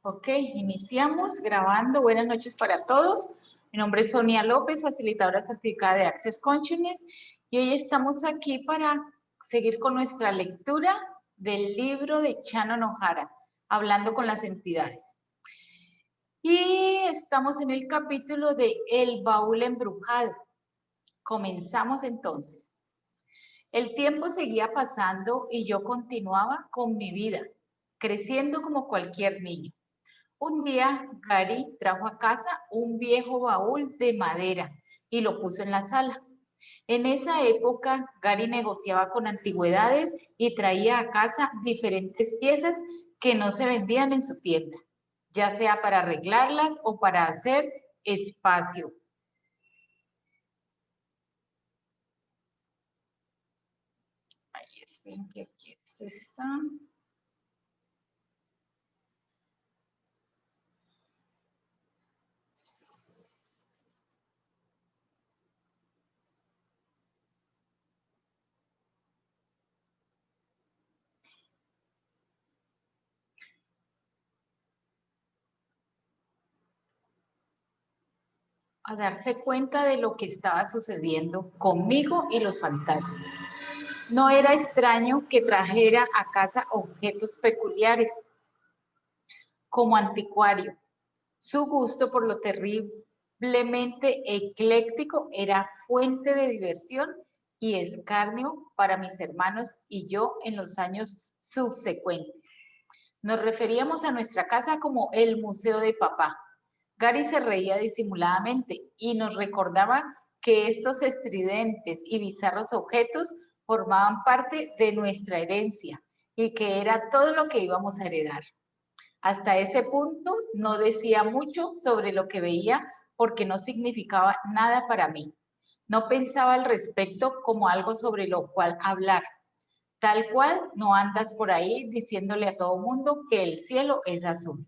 Ok, iniciamos grabando. Buenas noches para todos. Mi nombre es Sonia López, facilitadora certificada de Access Consciousness, y hoy estamos aquí para seguir con nuestra lectura del libro de Chano Nohara, Hablando con las entidades. Y estamos en el capítulo de El baúl embrujado. Comenzamos entonces. El tiempo seguía pasando y yo continuaba con mi vida, creciendo como cualquier niño. Un día, Gary trajo a casa un viejo baúl de madera y lo puso en la sala. En esa época, Gary negociaba con antigüedades y traía a casa diferentes piezas que no se vendían en su tienda, ya sea para arreglarlas o para hacer espacio. Ahí esperen que aquí esto está. A darse cuenta de lo que estaba sucediendo conmigo y los fantasmas. No era extraño que trajera a casa objetos peculiares como anticuario. Su gusto por lo terriblemente ecléctico era fuente de diversión y escarnio para mis hermanos y yo en los años subsecuentes. Nos referíamos a nuestra casa como el museo de papá. Gary se reía disimuladamente y nos recordaba que estos estridentes y bizarros objetos formaban parte de nuestra herencia y que era todo lo que íbamos a heredar. Hasta ese punto no decía mucho sobre lo que veía porque no significaba nada para mí. No pensaba al respecto como algo sobre lo cual hablar. Tal cual no andas por ahí diciéndole a todo mundo que el cielo es azul.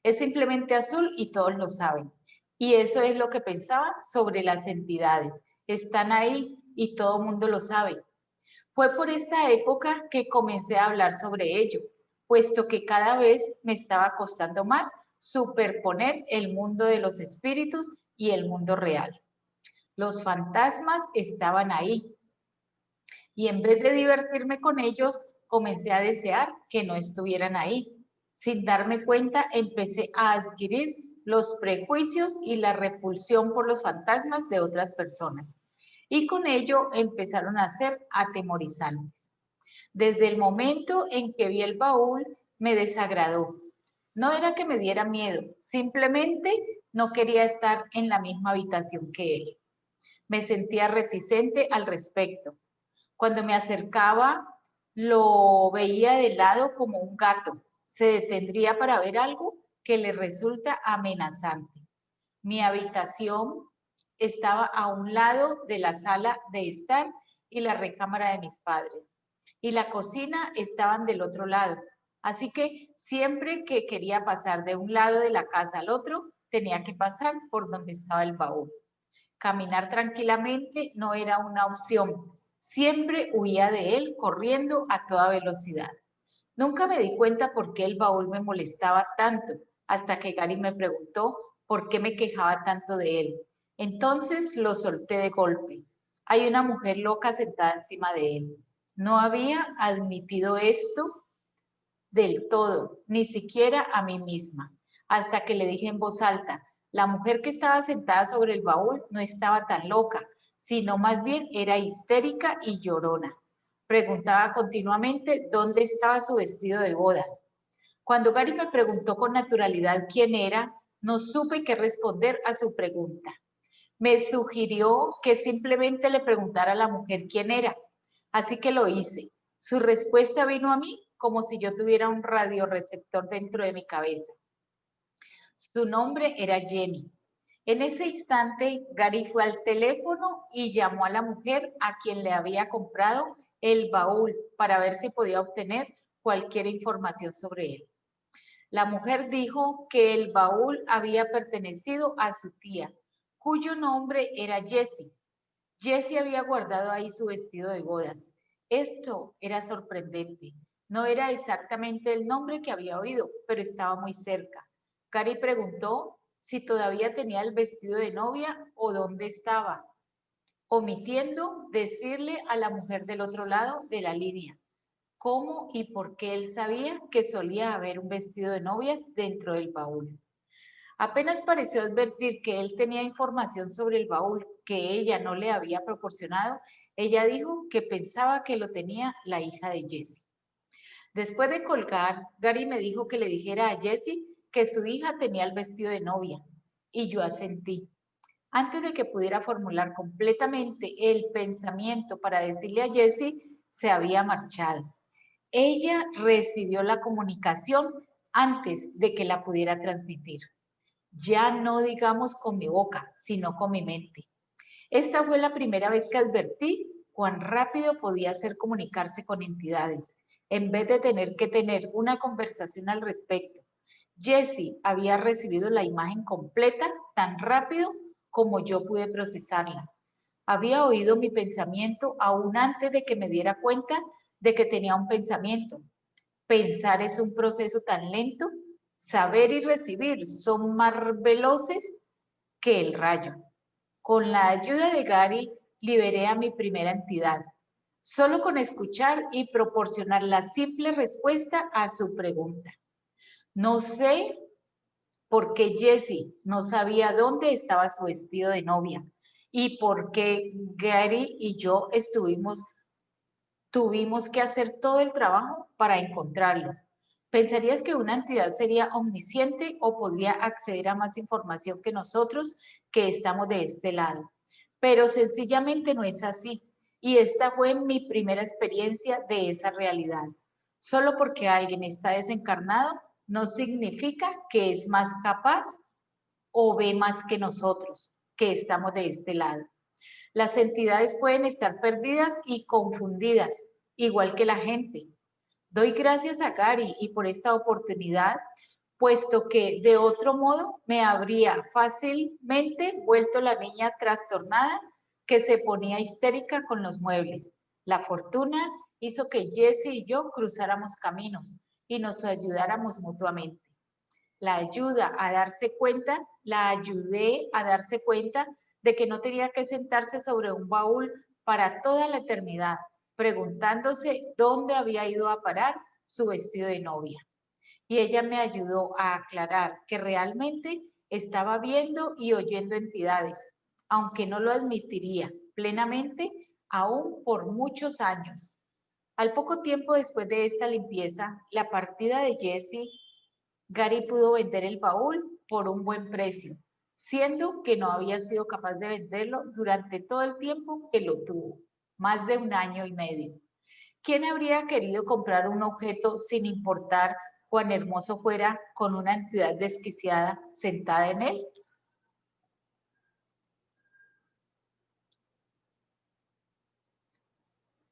Es simplemente azul y todos lo saben. Y eso es lo que pensaba sobre las entidades. Están ahí y todo el mundo lo sabe. Fue por esta época que comencé a hablar sobre ello, puesto que cada vez me estaba costando más superponer el mundo de los espíritus y el mundo real. Los fantasmas estaban ahí y en vez de divertirme con ellos, comencé a desear que no estuvieran ahí. Sin darme cuenta, empecé a adquirir los prejuicios y la repulsión por los fantasmas de otras personas. Y con ello empezaron a ser atemorizantes. Desde el momento en que vi el baúl, me desagradó. No era que me diera miedo, simplemente no quería estar en la misma habitación que él. Me sentía reticente al respecto. Cuando me acercaba, lo veía de lado como un gato. Se detendría para ver algo que le resulta amenazante. Mi habitación estaba a un lado de la sala de estar y la recámara de mis padres. Y la cocina estaban del otro lado. Así que siempre que quería pasar de un lado de la casa al otro, tenía que pasar por donde estaba el baúl. Caminar tranquilamente no era una opción. Siempre huía de él corriendo a toda velocidad. Nunca me di cuenta por qué el baúl me molestaba tanto, hasta que Gary me preguntó por qué me quejaba tanto de él. Entonces lo solté de golpe. Hay una mujer loca sentada encima de él. No había admitido esto del todo, ni siquiera a mí misma, hasta que le dije en voz alta, la mujer que estaba sentada sobre el baúl no estaba tan loca, sino más bien era histérica y llorona. Preguntaba continuamente dónde estaba su vestido de bodas. Cuando Gary me preguntó con naturalidad quién era, no supe qué responder a su pregunta. Me sugirió que simplemente le preguntara a la mujer quién era, así que lo hice. Su respuesta vino a mí como si yo tuviera un radioreceptor dentro de mi cabeza. Su nombre era Jenny. En ese instante, Gary fue al teléfono y llamó a la mujer a quien le había comprado el baúl para ver si podía obtener cualquier información sobre él. La mujer dijo que el baúl había pertenecido a su tía, cuyo nombre era Jessie. Jessie había guardado ahí su vestido de bodas. Esto era sorprendente. No era exactamente el nombre que había oído, pero estaba muy cerca. Gary preguntó si todavía tenía el vestido de novia o dónde estaba, omitiendo decirle a la mujer del otro lado de la línea cómo y por qué él sabía que solía haber un vestido de novias dentro del baúl. Apenas pareció advertir que él tenía información sobre el baúl que ella no le había proporcionado, ella dijo que pensaba que lo tenía la hija de Jessie. Después de colgar, Gary me dijo que le dijera a Jessie que su hija tenía el vestido de novia, y yo asentí. Antes de que pudiera formular completamente el pensamiento para decirle a Jessie, se había marchado. Ella recibió la comunicación antes de que la pudiera transmitir. Ya no digamos con mi boca, sino con mi mente. Esta fue la primera vez que advertí cuán rápido podía hacer comunicarse con entidades, en vez de tener que tener una conversación al respecto. Jessie había recibido la imagen completa tan rápido como yo pude procesarla. Había oído mi pensamiento aún antes de que me diera cuenta de que tenía un pensamiento. Pensar es un proceso tan lento. Saber y recibir son más veloces que el rayo. Con la ayuda de Gary, liberé a mi primera entidad, solo con escuchar y proporcionar la simple respuesta a su pregunta. No sé por qué Jessie no sabía dónde estaba su vestido de novia y por qué Gary y yo tuvimos que hacer todo el trabajo para encontrarlo. ¿Pensarías que una entidad sería omnisciente o podría acceder a más información que nosotros que estamos de este lado? Pero sencillamente no es así. Y esta fue mi primera experiencia de esa realidad. Solo porque alguien está desencarnado no significa que es más capaz o ve más que nosotros, que estamos de este lado. Las entidades pueden estar perdidas y confundidas, igual que la gente. Doy gracias a Gary y por esta oportunidad, puesto que de otro modo me habría fácilmente vuelto la niña trastornada que se ponía histérica con los muebles. La fortuna hizo que Jessie y yo cruzáramos caminos y nos ayudáramos mutuamente. La ayudé a darse cuenta de que no tenía que sentarse sobre un baúl para toda la eternidad, preguntándose dónde había ido a parar su vestido de novia. Y ella me ayudó a aclarar que realmente estaba viendo y oyendo entidades, aunque no lo admitiría plenamente aún por muchos años. Al poco tiempo después de esta limpieza, la partida de Jessie, Gary pudo vender el baúl por un buen precio, siendo que no había sido capaz de venderlo durante todo el tiempo que lo tuvo, más de 1 año y medio. ¿Quién habría querido comprar un objeto sin importar cuán hermoso fuera con una entidad desquiciada sentada en él?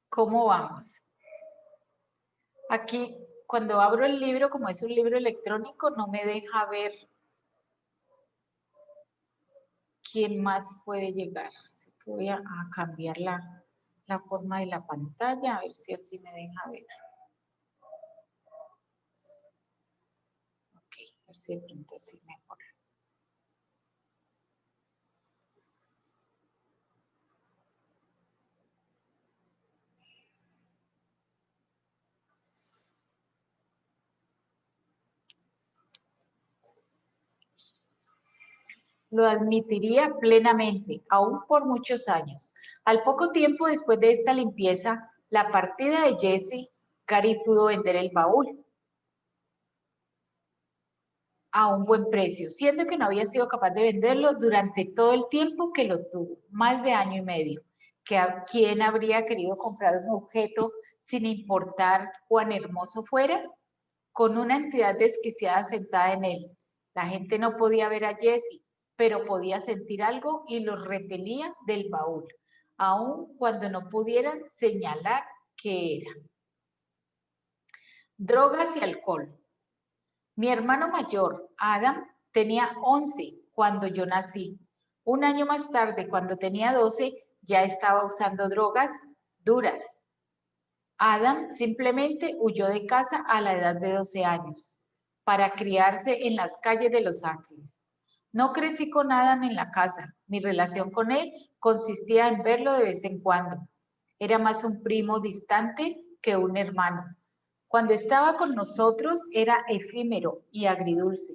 ¿Cómo vamos? Aquí, cuando abro el libro, como es un libro electrónico, no me deja ver quién más puede llegar. Así que voy a cambiar la forma de la pantalla, a ver si así me deja ver. Ok, a ver si de pronto así mejora. Lo admitiría plenamente, aún por muchos años. Al poco tiempo después de esta limpieza, la partida de Jessie, Gary pudo vender el baúl a un buen precio, siendo que no había sido capaz de venderlo durante todo el tiempo que lo tuvo, más de 1 año y medio. ¿Quién habría querido comprar un objeto sin importar cuán hermoso fuera? Con una entidad desquiciada sentada en él. La gente no podía ver a Jessie, pero podía sentir algo y lo repelía del baúl, aun cuando no pudieran señalar qué era. Drogas y alcohol. Mi hermano mayor, Adam, tenía 11 cuando yo nací. 1 año más tarde, cuando tenía 12, ya estaba usando drogas duras. Adam simplemente huyó de casa a la edad de 12 años para criarse en las calles de Los Ángeles. No crecí con Adam en la casa. Mi relación con él consistía en verlo de vez en cuando. Era más un primo distante que un hermano. Cuando estaba con nosotros era efímero y agridulce.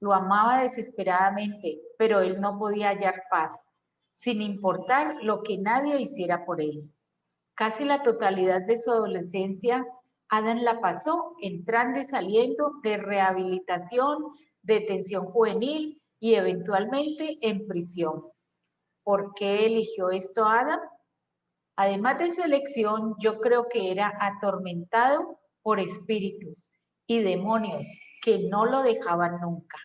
Lo amaba desesperadamente, pero él no podía hallar paz, sin importar lo que nadie hiciera por él. Casi la totalidad de su adolescencia, Adam la pasó entrando y saliendo de rehabilitación, detención juvenil y eventualmente en prisión. ¿Por qué eligió esto Adam? Además de su elección, yo creo que era atormentado por espíritus y demonios que no lo dejaban nunca.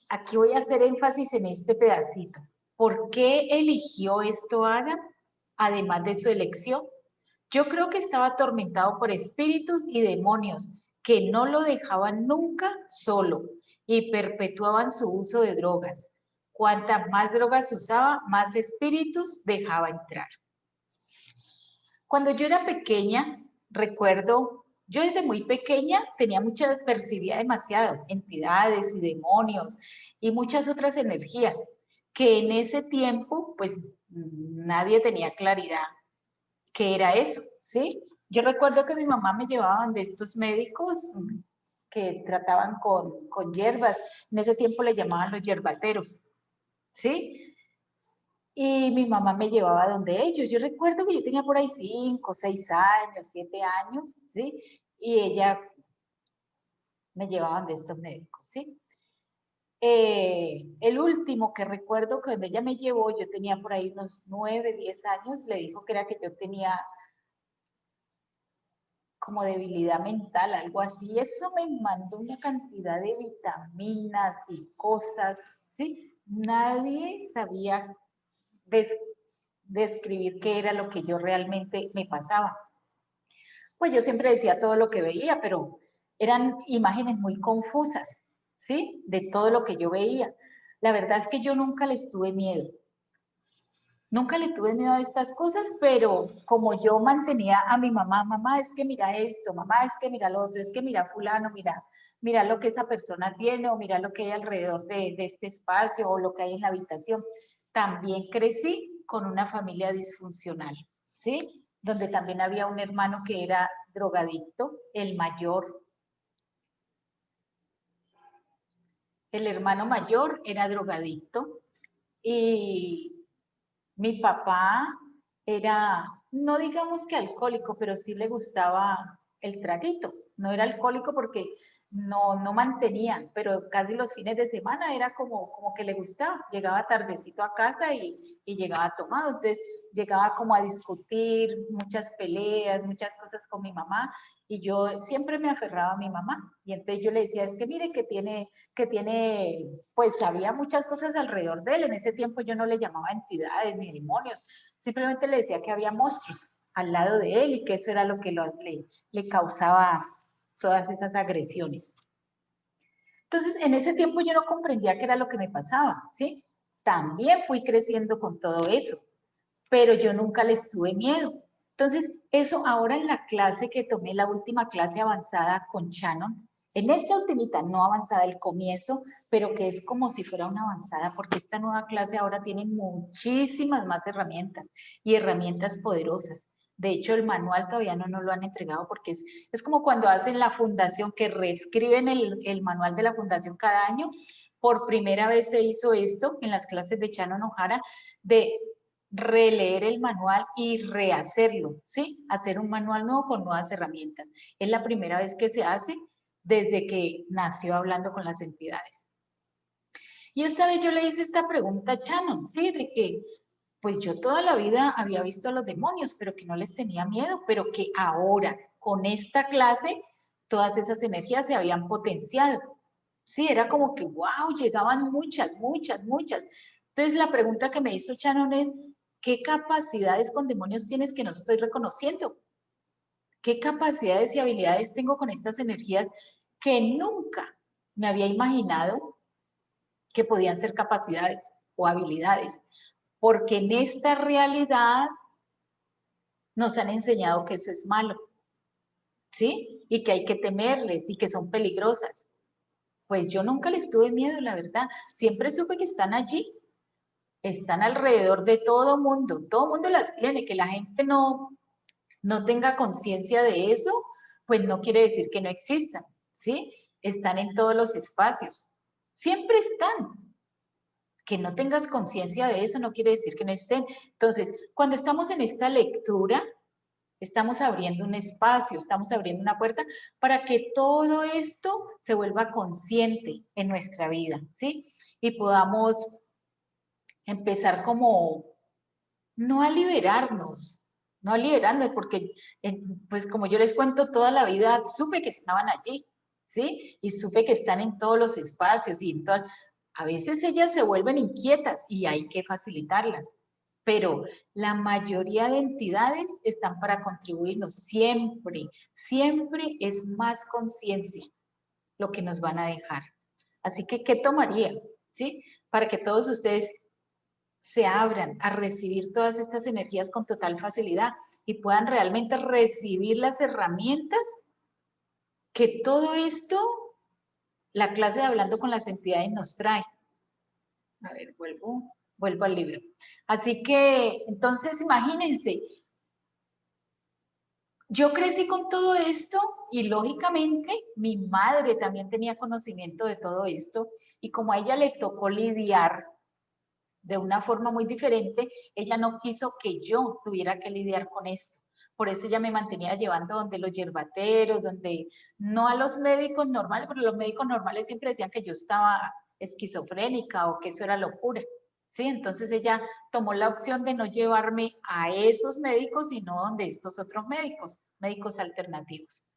Aquí voy a hacer énfasis en este pedacito. ¿Por qué eligió esto Adam? Además de su elección. Yo creo que estaba atormentado por espíritus y demonios que no lo dejaban nunca solo y perpetuaban su uso de drogas. Cuantas más drogas usaba, más espíritus dejaba entrar. Cuando yo era pequeña, recuerdo, yo desde muy pequeña percibía demasiado entidades y demonios y muchas otras energías que en ese tiempo pues nadie tenía claridad qué era eso, ¿sí? Yo recuerdo que mi mamá me llevaba de estos médicos que trataban con hierbas, en ese tiempo le llamaban los hierbateros, ¿sí? Y mi mamá me llevaba donde ellos. Yo recuerdo que yo tenía por ahí 5, 6 años, 7 años, ¿sí? Y ella me llevaba de estos médicos, ¿sí? El último que recuerdo que cuando ella me llevó, yo tenía por ahí unos 9, 10 años, le dijo que era que yo tenía como debilidad mental, algo así. Eso me mandó una cantidad de vitaminas y cosas, ¿sí? Nadie sabía describir qué era lo que yo realmente me pasaba. Pues yo siempre decía todo lo que veía, pero eran imágenes muy confusas, ¿sí? De todo lo que yo veía. La verdad es que yo nunca les tuve miedo. Nunca le tuve miedo a estas cosas, pero como yo mantenía a mi mamá, mamá, es que mira esto, mamá, es que mira lo otro, es que mira fulano, mira lo que esa persona tiene o mira lo que hay alrededor de este espacio o lo que hay en la habitación. También crecí con una familia disfuncional, ¿sí? Donde también había un hermano que era drogadicto, el mayor. El hermano mayor era drogadicto y mi papá era, no digamos que alcohólico, pero sí le gustaba el traguito. No era alcohólico porque no mantenía, pero casi los fines de semana era como que le gustaba. Llegaba tardecito a casa y llegaba tomado. Entonces llegaba como a discutir muchas peleas, muchas cosas con mi mamá. Y yo siempre me aferraba a mi mamá. Y entonces yo le decía, es que mire pues había muchas cosas alrededor de él. En ese tiempo yo no le llamaba entidades ni demonios, simplemente le decía que había monstruos al lado de él y que eso era lo que le causaba todas esas agresiones. Entonces, en ese tiempo yo no comprendía qué era lo que me pasaba, ¿sí? También fui creciendo con todo eso, pero yo nunca les tuve miedo. Entonces, eso ahora en la clase que tomé, la última clase avanzada con Shannon, en esta ultimita, no avanzada el comienzo, pero que es como si fuera una avanzada, porque esta nueva clase ahora tiene muchísimas más herramientas y herramientas poderosas. De hecho, el manual todavía no nos lo han entregado porque es como cuando hacen la fundación, que reescriben el manual de la fundación cada año. Por primera vez se hizo esto en las clases de Shannon O'Hara, de releer el manual y rehacerlo, ¿sí? Hacer un manual nuevo con nuevas herramientas. Es la primera vez que se hace desde que nació hablando con las entidades. Y esta vez yo le hice esta pregunta a Shannon, ¿sí? De que, pues yo toda la vida había visto a los demonios, pero que no les tenía miedo, pero que ahora, con esta clase, todas esas energías se habían potenciado. Sí, era como que, wow, llegaban muchas, muchas, muchas. Entonces la pregunta que me hizo Shannon es, ¿qué capacidades con demonios tienes que no estoy reconociendo? ¿Qué capacidades y habilidades tengo con estas energías que nunca me había imaginado que podían ser capacidades o habilidades? porque en esta realidad nos han enseñado que eso es malo, ¿sí? Y que hay que temerles y que son peligrosas. Pues yo nunca les tuve miedo, la verdad. Siempre supe que están allí, están alrededor de todo mundo las tiene, que la gente no tenga conciencia de eso, pues no quiere decir que no existan, ¿sí? Están en todos los espacios, siempre están. Que no tengas conciencia de eso no quiere decir que no estén. Entonces, cuando estamos en esta lectura, estamos abriendo un espacio, estamos abriendo una puerta para que todo esto se vuelva consciente en nuestra vida, ¿sí? Y podamos empezar como, no a liberarnos, no a liberarnos, porque pues como yo les cuento toda la vida, supe que estaban allí, ¿sí? Y supe que están en todos los espacios y en a veces ellas se vuelven inquietas y hay que facilitarlas, pero la mayoría de entidades están para contribuirnos, siempre, siempre es más conciencia lo que nos van a dejar. Así que, ¿qué tomaría? ¿Sí? Para que todos ustedes se abran a recibir todas estas energías con total facilidad y puedan realmente recibir las herramientas que todo esto, la clase de Hablando con las Entidades nos trae. A ver, vuelvo al libro. Así que, entonces, imagínense, yo crecí con todo esto y lógicamente mi madre también tenía conocimiento de todo esto y como a ella le tocó lidiar de una forma muy diferente, ella no quiso que yo tuviera que lidiar con esto. Por eso ella me mantenía llevando donde los yerbateros, donde no a los médicos normales, pero los médicos normales siempre decían que yo estaba esquizofrénica o que eso era locura. ¿Sí? Entonces ella tomó la opción de no llevarme a esos médicos, sino donde estos otros médicos, médicos alternativos.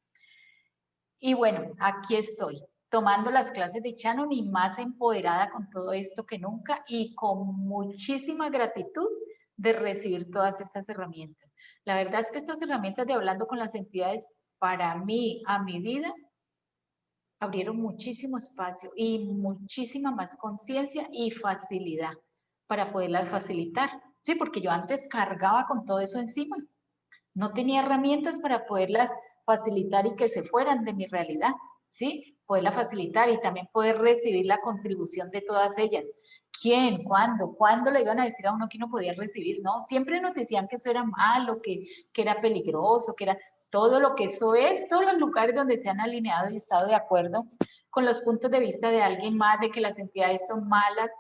Y bueno, aquí estoy, tomando las clases de Shannon y más empoderada con todo esto que nunca y con muchísima gratitud de recibir todas estas herramientas. La verdad es que estas herramientas de Hablando con las Entidades, para mí, a mi vida, abrieron muchísimo espacio y muchísima más conciencia y facilidad para poderlas facilitar. Sí, porque yo antes cargaba con todo eso encima. No tenía herramientas para poderlas facilitar y que se fueran de mi realidad, ¿sí? Poderla facilitar y también poder recibir la contribución de todas ellas. ¿Quién? ¿Cuándo? ¿Cuándo le iban a decir a uno que no podía recibir? No, siempre nos decían que eso era malo, que era peligroso, que era todo lo que eso es, todos los lugares donde se han alineado y estado de acuerdo con los puntos de vista de alguien más, de que las entidades son malas,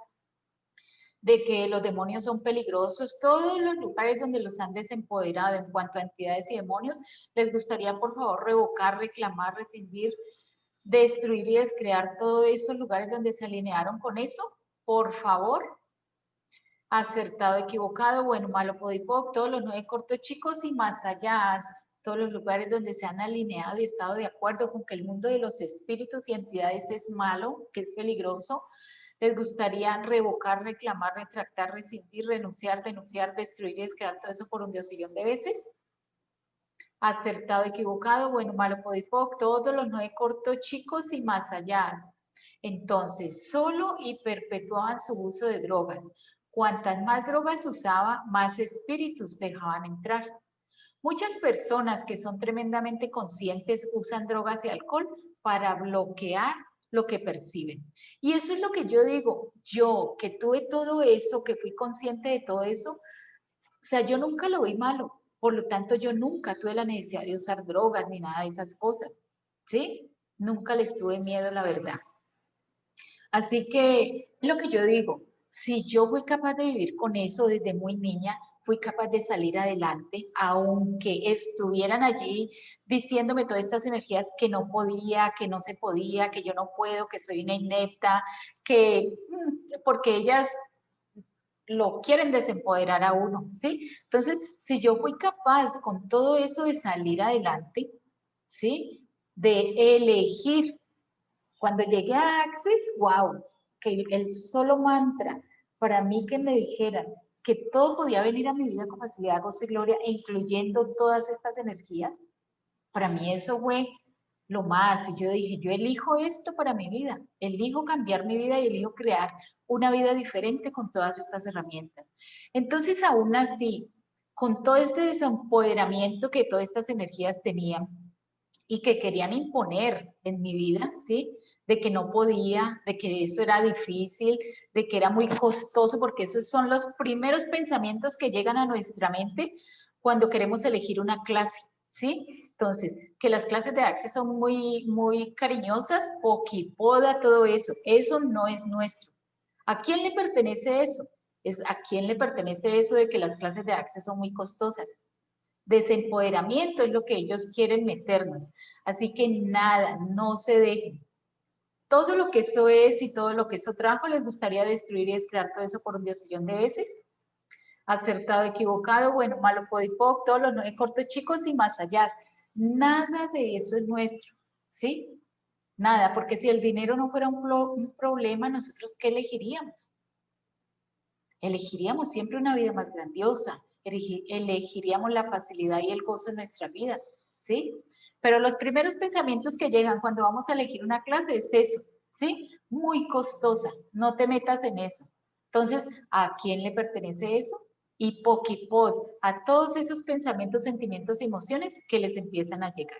de que los demonios son peligrosos, todos los lugares donde los han desempoderado en cuanto a entidades y demonios, les gustaría por favor revocar, reclamar, rescindir, destruir y descrear todos esos lugares donde se alinearon con eso, por favor. Acertado, equivocado, bueno, malo, podipoc, todos los 9 cortos chicos y más allá, todos los lugares donde se han alineado y estado de acuerdo con que el mundo de los espíritus y entidades es malo, que es peligroso, les gustaría revocar, reclamar, retractar, rescindir, renunciar, denunciar, destruir y descrear todo eso por un diosillón de veces. Acertado, equivocado, bueno, malo, podipoc, todos los 9 cortos chicos y más allá. Entonces, solo y perpetuaban su uso de drogas. Cuantas más drogas usaba, más espíritus dejaban entrar. Muchas personas que son tremendamente conscientes usan drogas y alcohol para bloquear lo que perciben. Y eso es lo que yo digo, yo que tuve todo eso, que fui consciente de todo eso, o sea, yo nunca lo vi malo, por lo tanto yo nunca tuve la necesidad de usar drogas ni nada de esas cosas, ¿sí? Nunca les tuve miedo, la verdad. Así que lo que yo digo, si yo fui capaz de vivir con eso desde muy niña, fui capaz de salir adelante, aunque estuvieran allí diciéndome todas estas energías que no podía, que no se podía, que yo no puedo, que soy una inepta, que porque ellas lo quieren desempoderar a uno, ¿sí? Entonces, si yo fui capaz con todo eso de salir adelante, ¿sí? De elegir cuando llegué a Access, wow, que el solo mantra para mí que me dijeran que todo podía venir a mi vida con facilidad, gozo y gloria, incluyendo todas estas energías, para mí eso fue lo más. Y yo dije, yo elijo esto para mi vida, elijo cambiar mi vida y elijo crear una vida diferente con todas estas herramientas. Entonces, aún así, con todo este desempoderamiento que todas estas energías tenían y que querían imponer en mi vida, ¿sí? De que no podía, de que eso era difícil, de que era muy costoso, porque esos son los primeros pensamientos que llegan a nuestra mente cuando queremos elegir una clase, ¿sí? Entonces, que las clases de Access son muy cariñosas, poquipoda, todo eso no es nuestro. ¿A quién le pertenece eso? ¿A quién le pertenece eso de que las clases de Access son muy costosas? Desempoderamiento es lo que ellos quieren meternos. Así que nada, no se dejen. Todo lo que eso es y todo lo que eso trajo les gustaría destruir y descrear todo eso por un diosillón de veces. Acertado, equivocado, bueno, malo, podipoc, todos los nueve cortos chicos y más allá. Nada de eso es nuestro, ¿sí? Nada, porque si el dinero no fuera un problema, nosotros ¿qué elegiríamos? Elegiríamos siempre una vida más grandiosa, elegiríamos la facilidad y el gozo en nuestras vidas, ¿sí? Pero los primeros pensamientos que llegan cuando vamos a elegir una clase es eso, ¿sí? Muy costosa, no te metas en eso. Entonces, ¿a quién le pertenece eso? Y poquipod, a todos esos pensamientos, sentimientos y emociones que les empiezan a llegar.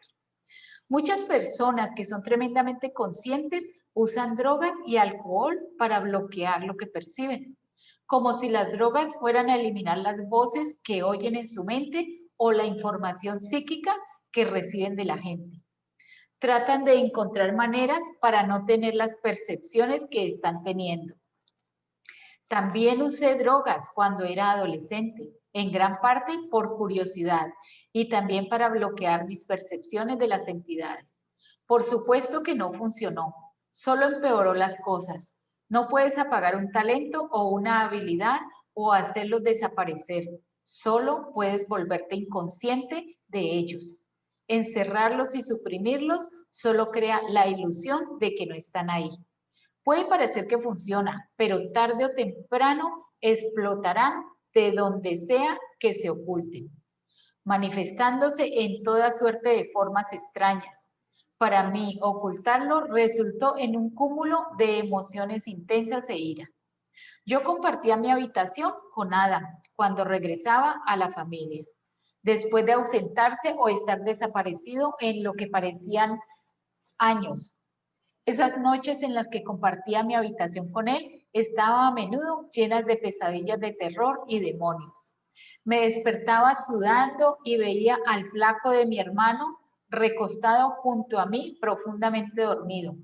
Muchas personas que son tremendamente conscientes usan drogas y alcohol para bloquear lo que perciben, como si las drogas fueran a eliminar las voces que oyen en su mente o la información psíquica que reciben de la gente. Tratan de encontrar maneras para no tener las percepciones que están teniendo. También usé drogas cuando era adolescente, en gran parte por curiosidad y también para bloquear mis percepciones de las entidades. Por supuesto que no funcionó, solo empeoró las cosas. No puedes apagar un talento o una habilidad o hacerlos desaparecer, solo puedes volverte inconsciente de ellos. Encerrarlos y suprimirlos solo crea la ilusión de que no están ahí. Puede parecer que funciona, pero tarde o temprano explotarán de donde sea que se oculten, manifestándose en toda suerte de formas extrañas. Para mí, ocultarlo resultó en un cúmulo de emociones intensas e ira. Yo compartía mi habitación con Adam cuando regresaba a la familia, después de ausentarse o estar desaparecido en lo que parecían años. Esas noches en las que compartía mi habitación con él estaban a menudo llenas de pesadillas de terror y demonios. Me despertaba sudando y veía al flaco de mi hermano recostado junto a mí, profundamente dormido.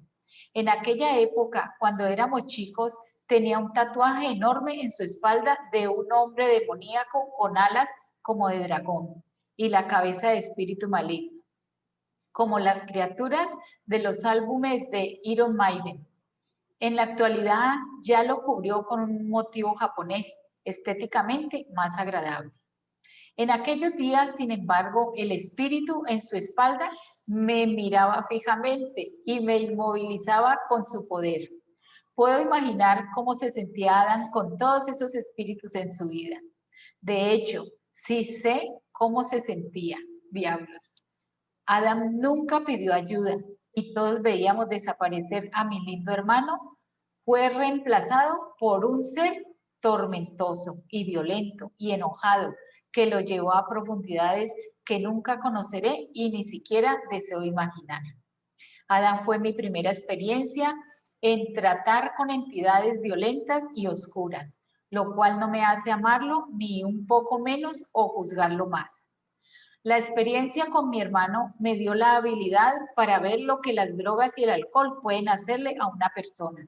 En aquella época, cuando éramos chicos, tenía un tatuaje enorme en su espalda de un hombre demoníaco con alas como de dragón y la cabeza de espíritu maligno, como las criaturas de los álbumes de Iron Maiden. En la actualidad ya lo cubrió con un motivo japonés, estéticamente más agradable. En aquellos días, sin embargo, el espíritu en su espalda me miraba fijamente y me inmovilizaba con su poder. Puedo imaginar cómo se sentía Adán con todos esos espíritus en su vida. De hecho, sí sé cómo se sentía, diablos. Adam nunca pidió ayuda y todos veíamos desaparecer a mi lindo hermano. Fue reemplazado por un ser tormentoso y violento y enojado que lo llevó a profundidades que nunca conoceré y ni siquiera deseo imaginar. Adam fue mi primera experiencia en tratar con entidades violentas y oscuras, lo cual no me hace amarlo ni un poco menos o juzgarlo más. La experiencia con mi hermano me dio la habilidad para ver lo que las drogas y el alcohol pueden hacerle a una persona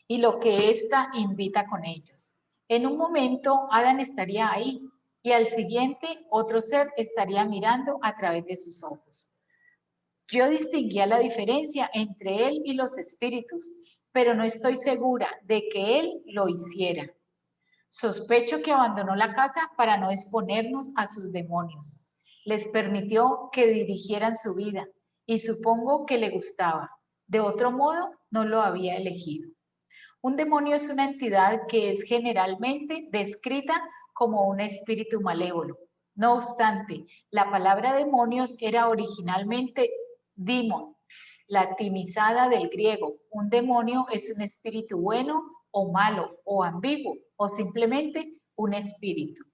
y lo que ésta invita con ellos. En un momento, Adán estaría ahí y al siguiente otro ser estaría mirando a través de sus ojos. Yo distinguía la diferencia entre él y los espíritus, pero no estoy segura de que él lo hiciera. Sospecho que abandonó la casa para no exponernos a sus demonios. Les permitió que dirigieran su vida y supongo que le gustaba. De otro modo, no lo había elegido. Un demonio es una entidad que es generalmente descrita como un espíritu malévolo. No obstante, la palabra demonios era originalmente Demon, latinizada del griego. Un demonio es un espíritu bueno o malo, o ambiguo, o simplemente un espíritu.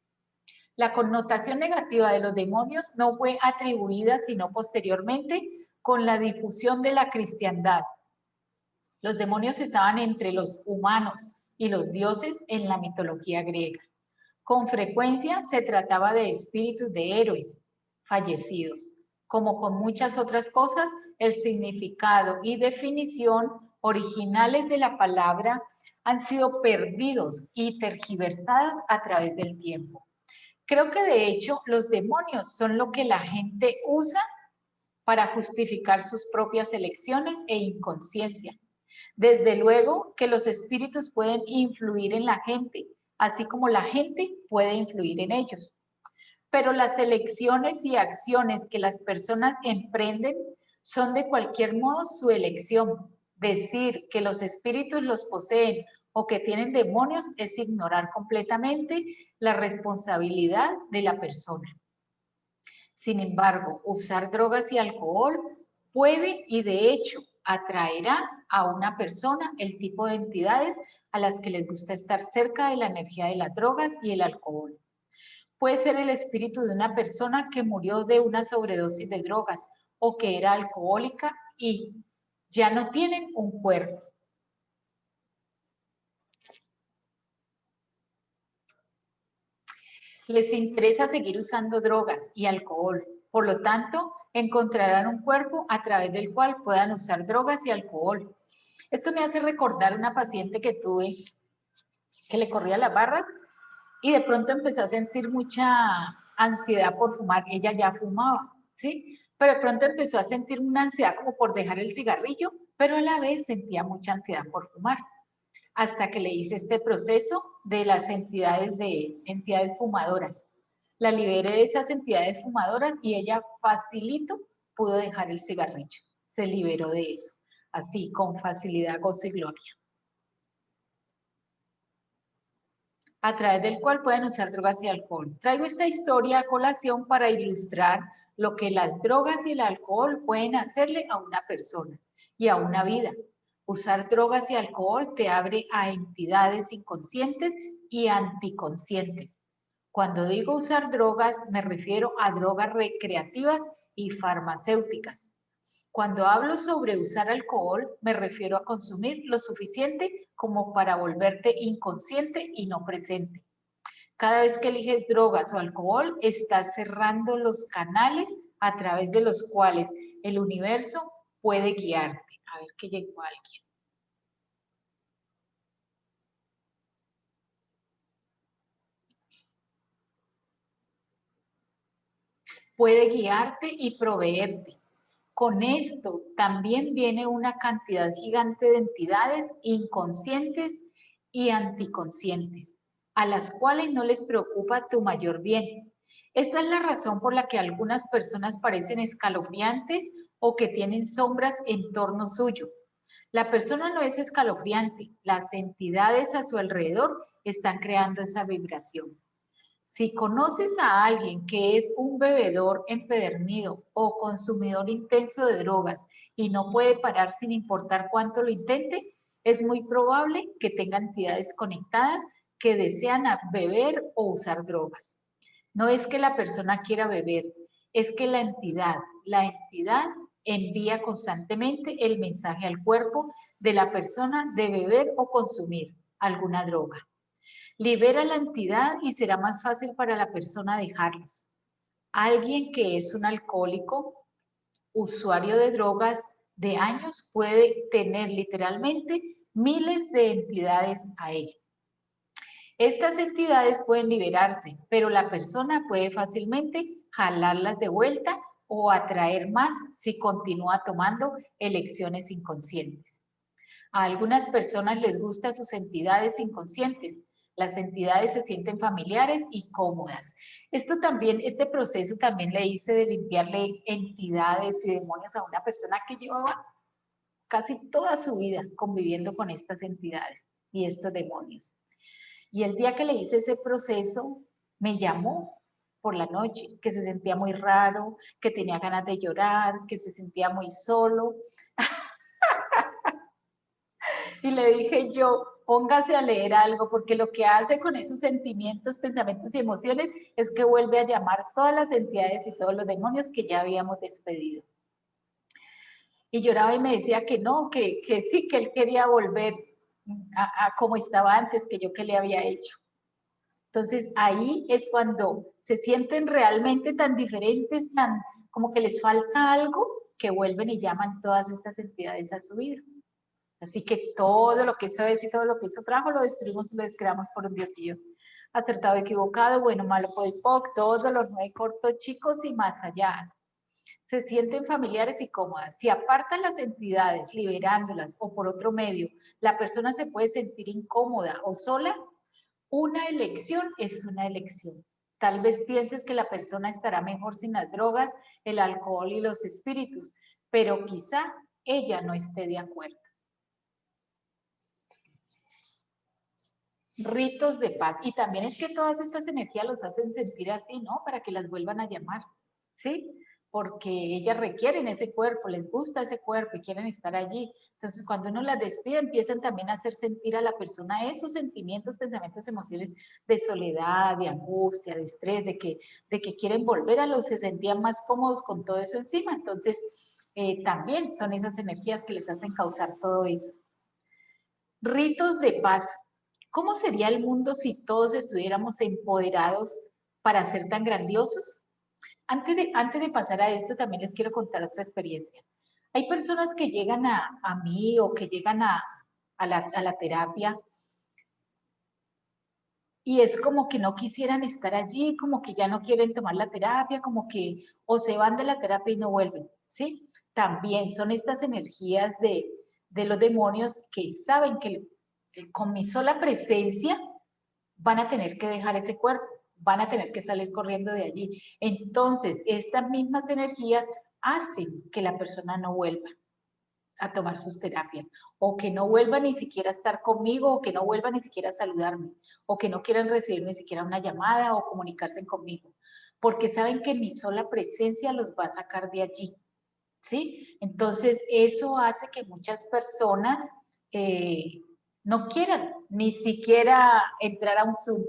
La connotación negativa de los demonios no fue atribuida sino posteriormente con la difusión de la cristiandad. Los demonios estaban entre los humanos y los dioses en la mitología griega. Con frecuencia se trataba de espíritus de héroes fallecidos. Como con muchas otras cosas, el significado y definición originales de la palabra han sido perdidos y tergiversados a través del tiempo. Creo que de hecho los demonios son lo que la gente usa para justificar sus propias elecciones e inconsciencia. Desde luego que los espíritus pueden influir en la gente, así como la gente puede influir en ellos. Pero las elecciones y acciones que las personas emprenden son de cualquier modo su elección. Decir que los espíritus los poseen o que tienen demonios es ignorar completamente la responsabilidad de la persona. Sin embargo, usar drogas y alcohol puede y de hecho atraerá a una persona el tipo de entidades a las que les gusta estar cerca de la energía de las drogas y el alcohol. Puede ser el espíritu de una persona que murió de una sobredosis de drogas o que era alcohólica y ya no tienen un cuerpo. Les interesa seguir usando drogas y alcohol. Por lo tanto, encontrarán un cuerpo a través del cual puedan usar drogas y alcohol. Esto me hace recordar una paciente que tuve que le corría las barras y de pronto empezó a sentir mucha ansiedad por fumar. Ella ya fumaba, ¿sí? Pero de pronto empezó a sentir una ansiedad como por dejar el cigarrillo, pero a la vez sentía mucha ansiedad por fumar. Hasta que le hice este proceso de las entidades fumadoras. La liberé de esas entidades fumadoras y ella facilito pudo dejar el cigarrillo. Se liberó de eso. Así, con facilidad, gozo y gloria. A través del cual pueden usar drogas y alcohol. Traigo esta historia a colación para ilustrar lo que las drogas y el alcohol pueden hacerle a una persona y a una vida. Usar drogas y alcohol te abre a entidades inconscientes y anticonscientes. Cuando digo usar drogas, me refiero a drogas recreativas y farmacéuticas. Cuando hablo sobre usar alcohol, me refiero a consumir lo suficiente como para volverte inconsciente y no presente. Cada vez que eliges drogas o alcohol, estás cerrando los canales a través de los cuales el universo puede guiarte. A ver que llegó alguien. Puede guiarte y proveerte. Con esto también viene una cantidad gigante de entidades inconscientes y anticonscientes, a las cuales no les preocupa tu mayor bien. Esta es la razón por la que algunas personas parecen escalofriantes o que tienen sombras en torno suyo. La persona no es escalofriante, las entidades a su alrededor están creando esa vibración. Si conoces a alguien que es un bebedor empedernido o consumidor intenso de drogas y no puede parar sin importar cuánto lo intente, es muy probable que tenga entidades conectadas que desean beber o usar drogas. No es que la persona quiera beber, es que la entidad envía constantemente el mensaje al cuerpo de la persona de beber o consumir alguna droga. Libera la entidad y será más fácil para la persona dejarlos. Alguien que es un alcohólico, usuario de drogas de años, puede tener literalmente miles de entidades a él. Estas entidades pueden liberarse, pero la persona puede fácilmente jalarlas de vuelta o atraer más si continúa tomando elecciones inconscientes. A algunas personas les gustan sus entidades inconscientes. Las entidades se sienten familiares y cómodas. Este proceso también le hice de limpiarle entidades y demonios a una persona que llevaba casi toda su vida conviviendo con estas entidades y estos demonios. Y el día que le hice ese proceso, me llamó por la noche, que se sentía muy raro, que tenía ganas de llorar, que se sentía muy solo. Y le dije yo, póngase a leer algo, porque lo que hace con esos sentimientos, pensamientos y emociones es que vuelve a llamar todas las entidades y todos los demonios que ya habíamos despedido. Y lloraba y me decía que no, que sí, que él quería volver a como estaba antes, que yo que le había hecho. Entonces ahí es cuando se sienten realmente tan diferentes, tan como que les falta algo, que vuelven y llaman todas estas entidades a su vida. Así que todo lo que eso es y todo lo que eso trajo lo destruimos y lo descreamos por un diosillo. Acertado, equivocado, bueno, malo, poc, todos los 9 cortos, chicos y más allá. Se sienten familiares y cómodas. Si apartan las entidades, liberándolas o por otro medio, la persona se puede sentir incómoda o sola. Una elección es una elección. Tal vez pienses que la persona estará mejor sin las drogas, el alcohol y los espíritus, pero quizá ella no esté de acuerdo. Ritos de paz. Y también es que todas estas energías los hacen sentir así, ¿no? Para que las vuelvan a llamar, ¿sí? Porque ellas requieren ese cuerpo, les gusta ese cuerpo y quieren estar allí. Entonces, cuando uno las despide, empiezan también a hacer sentir a la persona esos sentimientos, pensamientos, emociones de soledad, de angustia, de estrés, de que quieren volver a los que se sentían más cómodos con todo eso encima. Entonces, también son esas energías que les hacen causar todo eso. Ritos de paz. ¿Cómo sería el mundo si todos estuviéramos empoderados para ser tan grandiosos? Antes de pasar a esto, también les quiero contar otra experiencia. Hay personas que llegan a mí o que llegan a la terapia y es como que no quisieran estar allí, como que ya no quieren tomar la terapia, como que o se van de la terapia y no vuelven, ¿sí? También son estas energías de los demonios que saben que con mi sola presencia van a tener que dejar ese cuerpo, van a tener que salir corriendo de allí. Entonces, estas mismas energías hacen que la persona no vuelva a tomar sus terapias, o que no vuelva ni siquiera a estar conmigo, o que no vuelva ni siquiera a saludarme, o que no quieran recibir ni siquiera una llamada o comunicarse conmigo, porque saben que mi sola presencia los va a sacar de allí, ¿sí? Entonces, eso hace que muchas personas eh, no quieran ni siquiera entrar a un Zoom,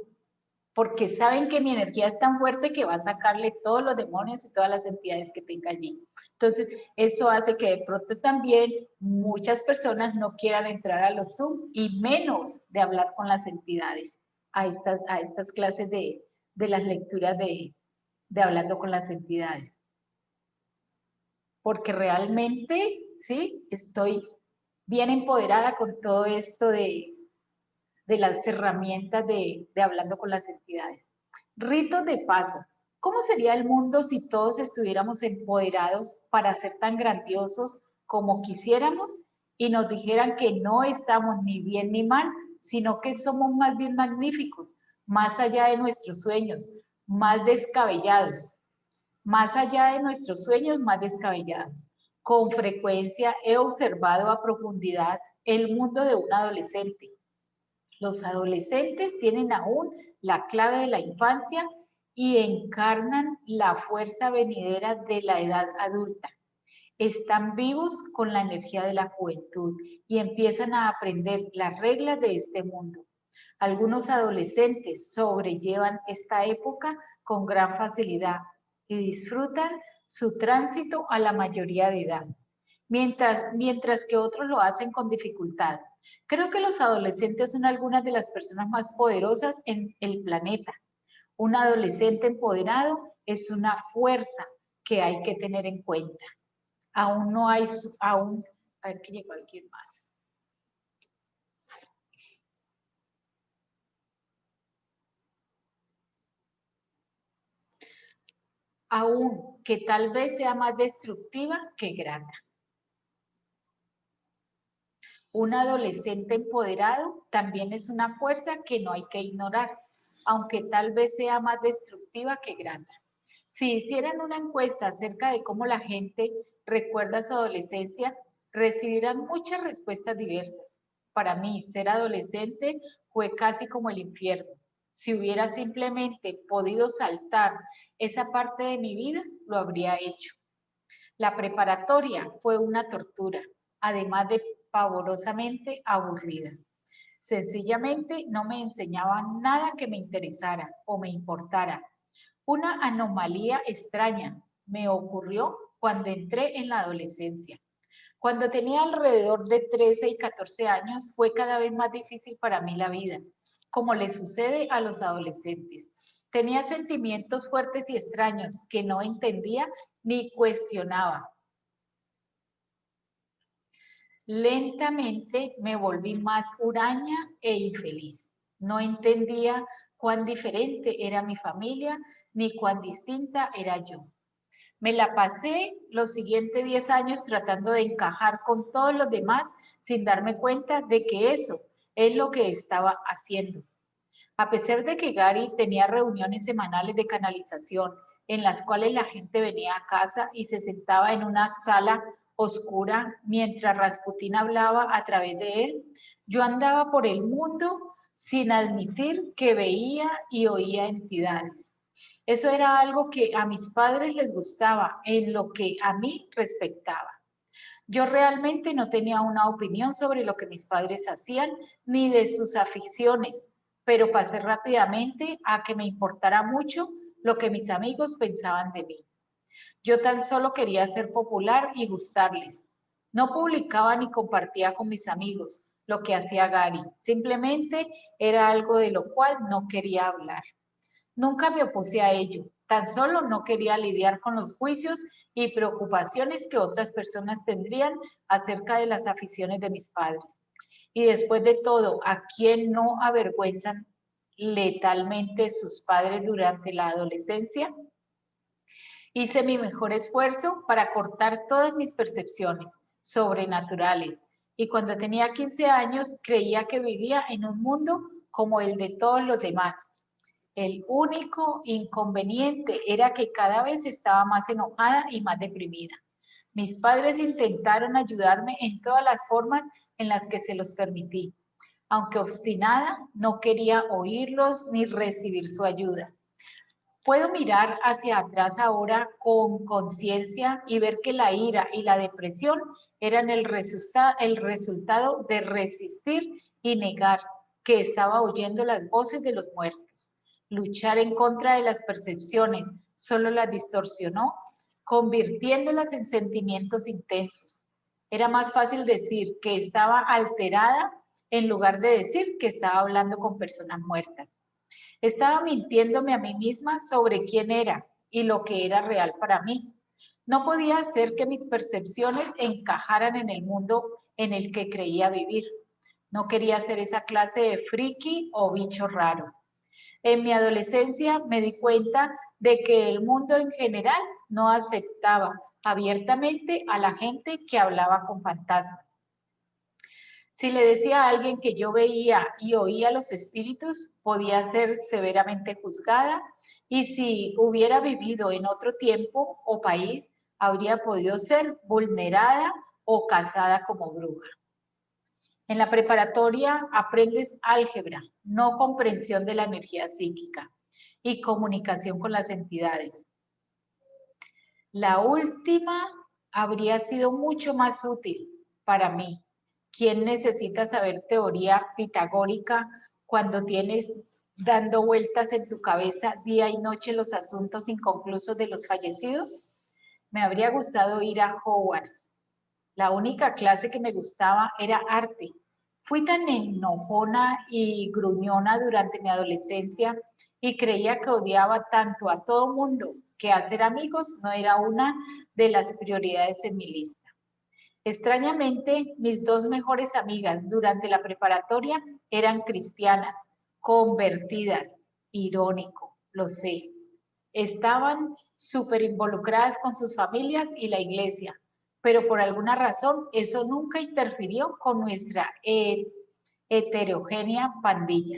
porque saben que mi energía es tan fuerte que va a sacarle todos los demonios y todas las entidades que tenga allí. Entonces, eso hace que de pronto también muchas personas no quieran entrar a los Zoom y menos de hablar con las entidades a estas clases de las lecturas de hablando con las entidades. Porque realmente, sí, estoy bien empoderada con todo esto de las herramientas de hablando con las entidades. Ritos de paso. ¿Cómo sería el mundo si todos estuviéramos empoderados para ser tan grandiosos como quisiéramos y nos dijeran que no estamos ni bien ni mal, sino que somos más bien magníficos, más allá de nuestros sueños, más descabellados, más allá de nuestros sueños, más descabellados? Con frecuencia he observado a profundidad el mundo de un adolescente. Los adolescentes tienen aún la clave de la infancia y encarnan la fuerza venidera de la edad adulta. Están vivos con la energía de la juventud y empiezan a aprender las reglas de este mundo. Algunos adolescentes sobrellevan esta época con gran facilidad y disfrutan su tránsito a la mayoría de edad, mientras que otros lo hacen con dificultad. Creo que los adolescentes son algunas de las personas más poderosas en el planeta. Un adolescente empoderado es una fuerza que hay que tener en cuenta. Aún no hay, a ver que llegó alguien más. Aún que tal vez sea más destructiva que grata. Un adolescente empoderado también es una fuerza que no hay que ignorar, aunque tal vez sea más destructiva que grata. Si hicieran una encuesta acerca de cómo la gente recuerda su adolescencia, recibirán muchas respuestas diversas. Para mí, ser adolescente fue casi como el infierno. Si hubiera simplemente podido saltar esa parte de mi vida, lo habría hecho. La preparatoria fue una tortura, además de pavorosamente aburrida. Sencillamente no me enseñaban nada que me interesara o me importara. Una anomalía extraña me ocurrió cuando entré en la adolescencia. Cuando tenía alrededor de 13 y 14 años, fue cada vez más difícil para mí la vida, como le sucede a los adolescentes. Tenía sentimientos fuertes y extraños que no entendía ni cuestionaba. Lentamente me volví más huraña e infeliz. No entendía cuán diferente era mi familia ni cuán distinta era yo. Me la pasé los siguientes 10 años tratando de encajar con todos los demás sin darme cuenta de que eso es lo que estaba haciendo. A pesar de que Gary tenía reuniones semanales de canalización en las cuales la gente venía a casa y se sentaba en una sala oscura mientras Rasputín hablaba a través de él, yo andaba por el mundo sin admitir que veía y oía entidades. Eso era algo que a mis padres les gustaba, en lo que a mí respectaba. Yo realmente no tenía una opinión sobre lo que mis padres hacían ni de sus aficiones, pero pasé rápidamente a que me importara mucho lo que mis amigos pensaban de mí. Yo tan solo quería ser popular y gustarles. No publicaba ni compartía con mis amigos lo que hacía Gary. Simplemente era algo de lo cual no quería hablar. Nunca me opuse a ello, tan solo no quería lidiar con los juicios y preocupaciones que otras personas tendrían acerca de las aficiones de mis padres. Y después de todo, ¿a quién no avergüenzan letalmente sus padres durante la adolescencia? Hice mi mejor esfuerzo para cortar todas mis percepciones sobrenaturales y cuando tenía 15 años creía que vivía en un mundo como el de todos los demás. El único inconveniente era que cada vez estaba más enojada y más deprimida. Mis padres intentaron ayudarme en todas las formas en las que se los permití. Aunque obstinada, no quería oírlos ni recibir su ayuda. Puedo mirar hacia atrás ahora con conciencia y ver que la ira y la depresión eran el resultado de resistir y negar que estaba oyendo las voces de los muertos. Luchar en contra de las percepciones solo las distorsionó, convirtiéndolas en sentimientos intensos. Era más fácil decir que estaba alterada en lugar de decir que estaba hablando con personas muertas. Estaba mintiéndome a mí misma sobre quién era y lo que era real para mí. No podía hacer que mis percepciones encajaran en el mundo en el que creía vivir. No quería ser esa clase de friki o bicho raro. En mi adolescencia me di cuenta de que el mundo en general no aceptaba abiertamente a la gente que hablaba con fantasmas. Si le decía a alguien que yo veía y oía los espíritus, podía ser severamente juzgada y si hubiera vivido en otro tiempo o país, habría podido ser vulnerada o casada como bruja. En la preparatoria aprendes álgebra, no comprensión de la energía psíquica y comunicación con las entidades. La última habría sido mucho más útil para mí. ¿Quién necesita saber teoría pitagórica cuando tienes dando vueltas en tu cabeza día y noche los asuntos inconclusos de los fallecidos? Me habría gustado ir a Hogwarts. La única clase que me gustaba era arte. Fui tan enojona y gruñona durante mi adolescencia y creía que odiaba tanto a todo mundo que hacer amigos no era una de las prioridades en mi lista. Extrañamente, mis dos mejores amigas durante la preparatoria eran cristianas, convertidas, irónico, lo sé. Estaban súper involucradas con sus familias y la iglesia, pero por alguna razón eso nunca interfirió con nuestra heterogénea pandilla.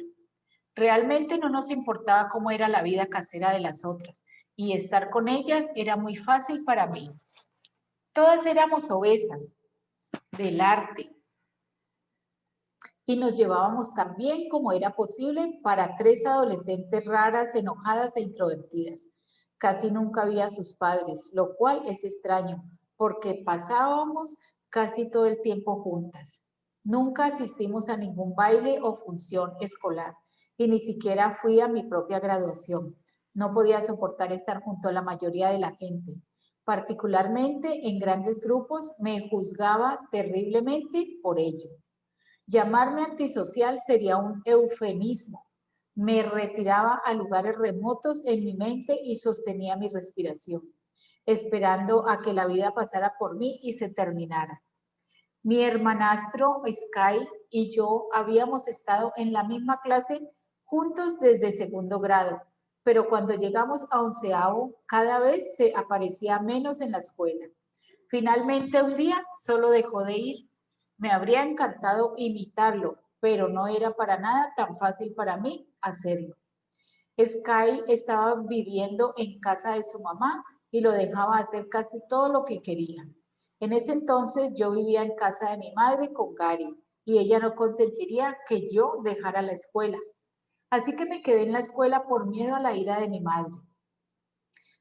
Realmente no nos importaba cómo era la vida casera de las otras y estar con ellas era muy fácil para mí. Todas éramos obesas del arte, y nos llevábamos tan bien como era posible para 3 adolescentes raras, enojadas e introvertidas. Casi nunca vi a sus padres, lo cual es extraño, porque pasábamos casi todo el tiempo juntas. Nunca asistimos a ningún baile o función escolar y ni siquiera fui a mi propia graduación. No podía soportar estar junto a la mayoría de la gente. Particularmente en grandes grupos me juzgaba terriblemente por ello. Llamarme antisocial sería un eufemismo. Me retiraba a lugares remotos en mi mente y sostenía mi respiración, esperando a que la vida pasara por mí y se terminara. Mi hermanastro Sky y yo habíamos estado en la misma clase juntos desde segundo grado, pero cuando llegamos a onceavo, cada vez se aparecía menos en la escuela. Finalmente un día solo dejó de ir. Me habría encantado imitarlo, pero no era para nada tan fácil para mí hacerlo. Sky estaba viviendo en casa de su mamá y lo dejaba hacer casi todo lo que quería. En ese entonces yo vivía en casa de mi madre con Gary y ella no consentiría que yo dejara la escuela. Así que me quedé en la escuela por miedo a la ira de mi madre.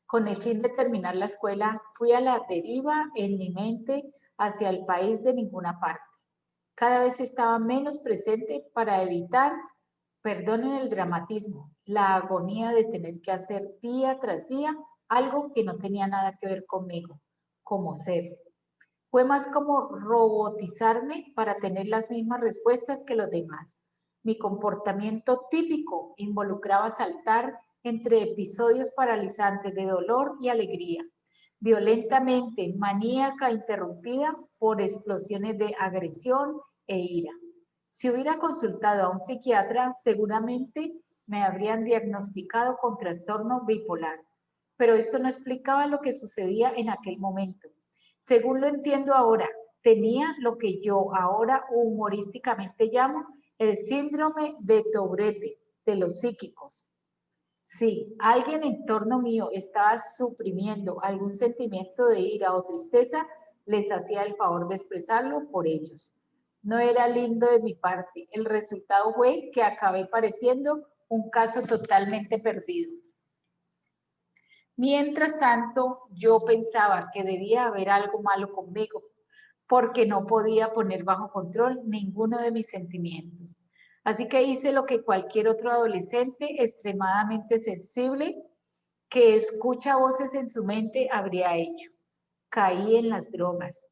Con el fin de terminar la escuela, fui a la deriva en mi mente hacia el país de ninguna parte. Cada vez estaba menos presente para evitar, perdonen el dramatismo, la agonía de tener que hacer día tras día algo que no tenía nada que ver conmigo, como ser. Fue más como robotizarme para tener las mismas respuestas que los demás. Mi comportamiento típico involucraba saltar entre episodios paralizantes de dolor y alegría, violentamente maníaca interrumpida por explosiones de agresión e ira. Si hubiera consultado a un psiquiatra, seguramente me habrían diagnosticado con trastorno bipolar, pero esto no explicaba lo que sucedía en aquel momento. Según lo entiendo ahora, tenía lo que yo ahora humorísticamente llamo el síndrome de Tourette de los psíquicos. Si alguien en torno mío estaba suprimiendo algún sentimiento de ira o tristeza, les hacía el favor de expresarlo por ellos. No era lindo de mi parte. El resultado fue que acabé pareciendo un caso totalmente perdido. Mientras tanto, yo pensaba que debía haber algo malo conmigo, porque no podía poner bajo control ninguno de mis sentimientos. Así que hice lo que cualquier otro adolescente extremadamente sensible que escucha voces en su mente habría hecho. Caí en las drogas.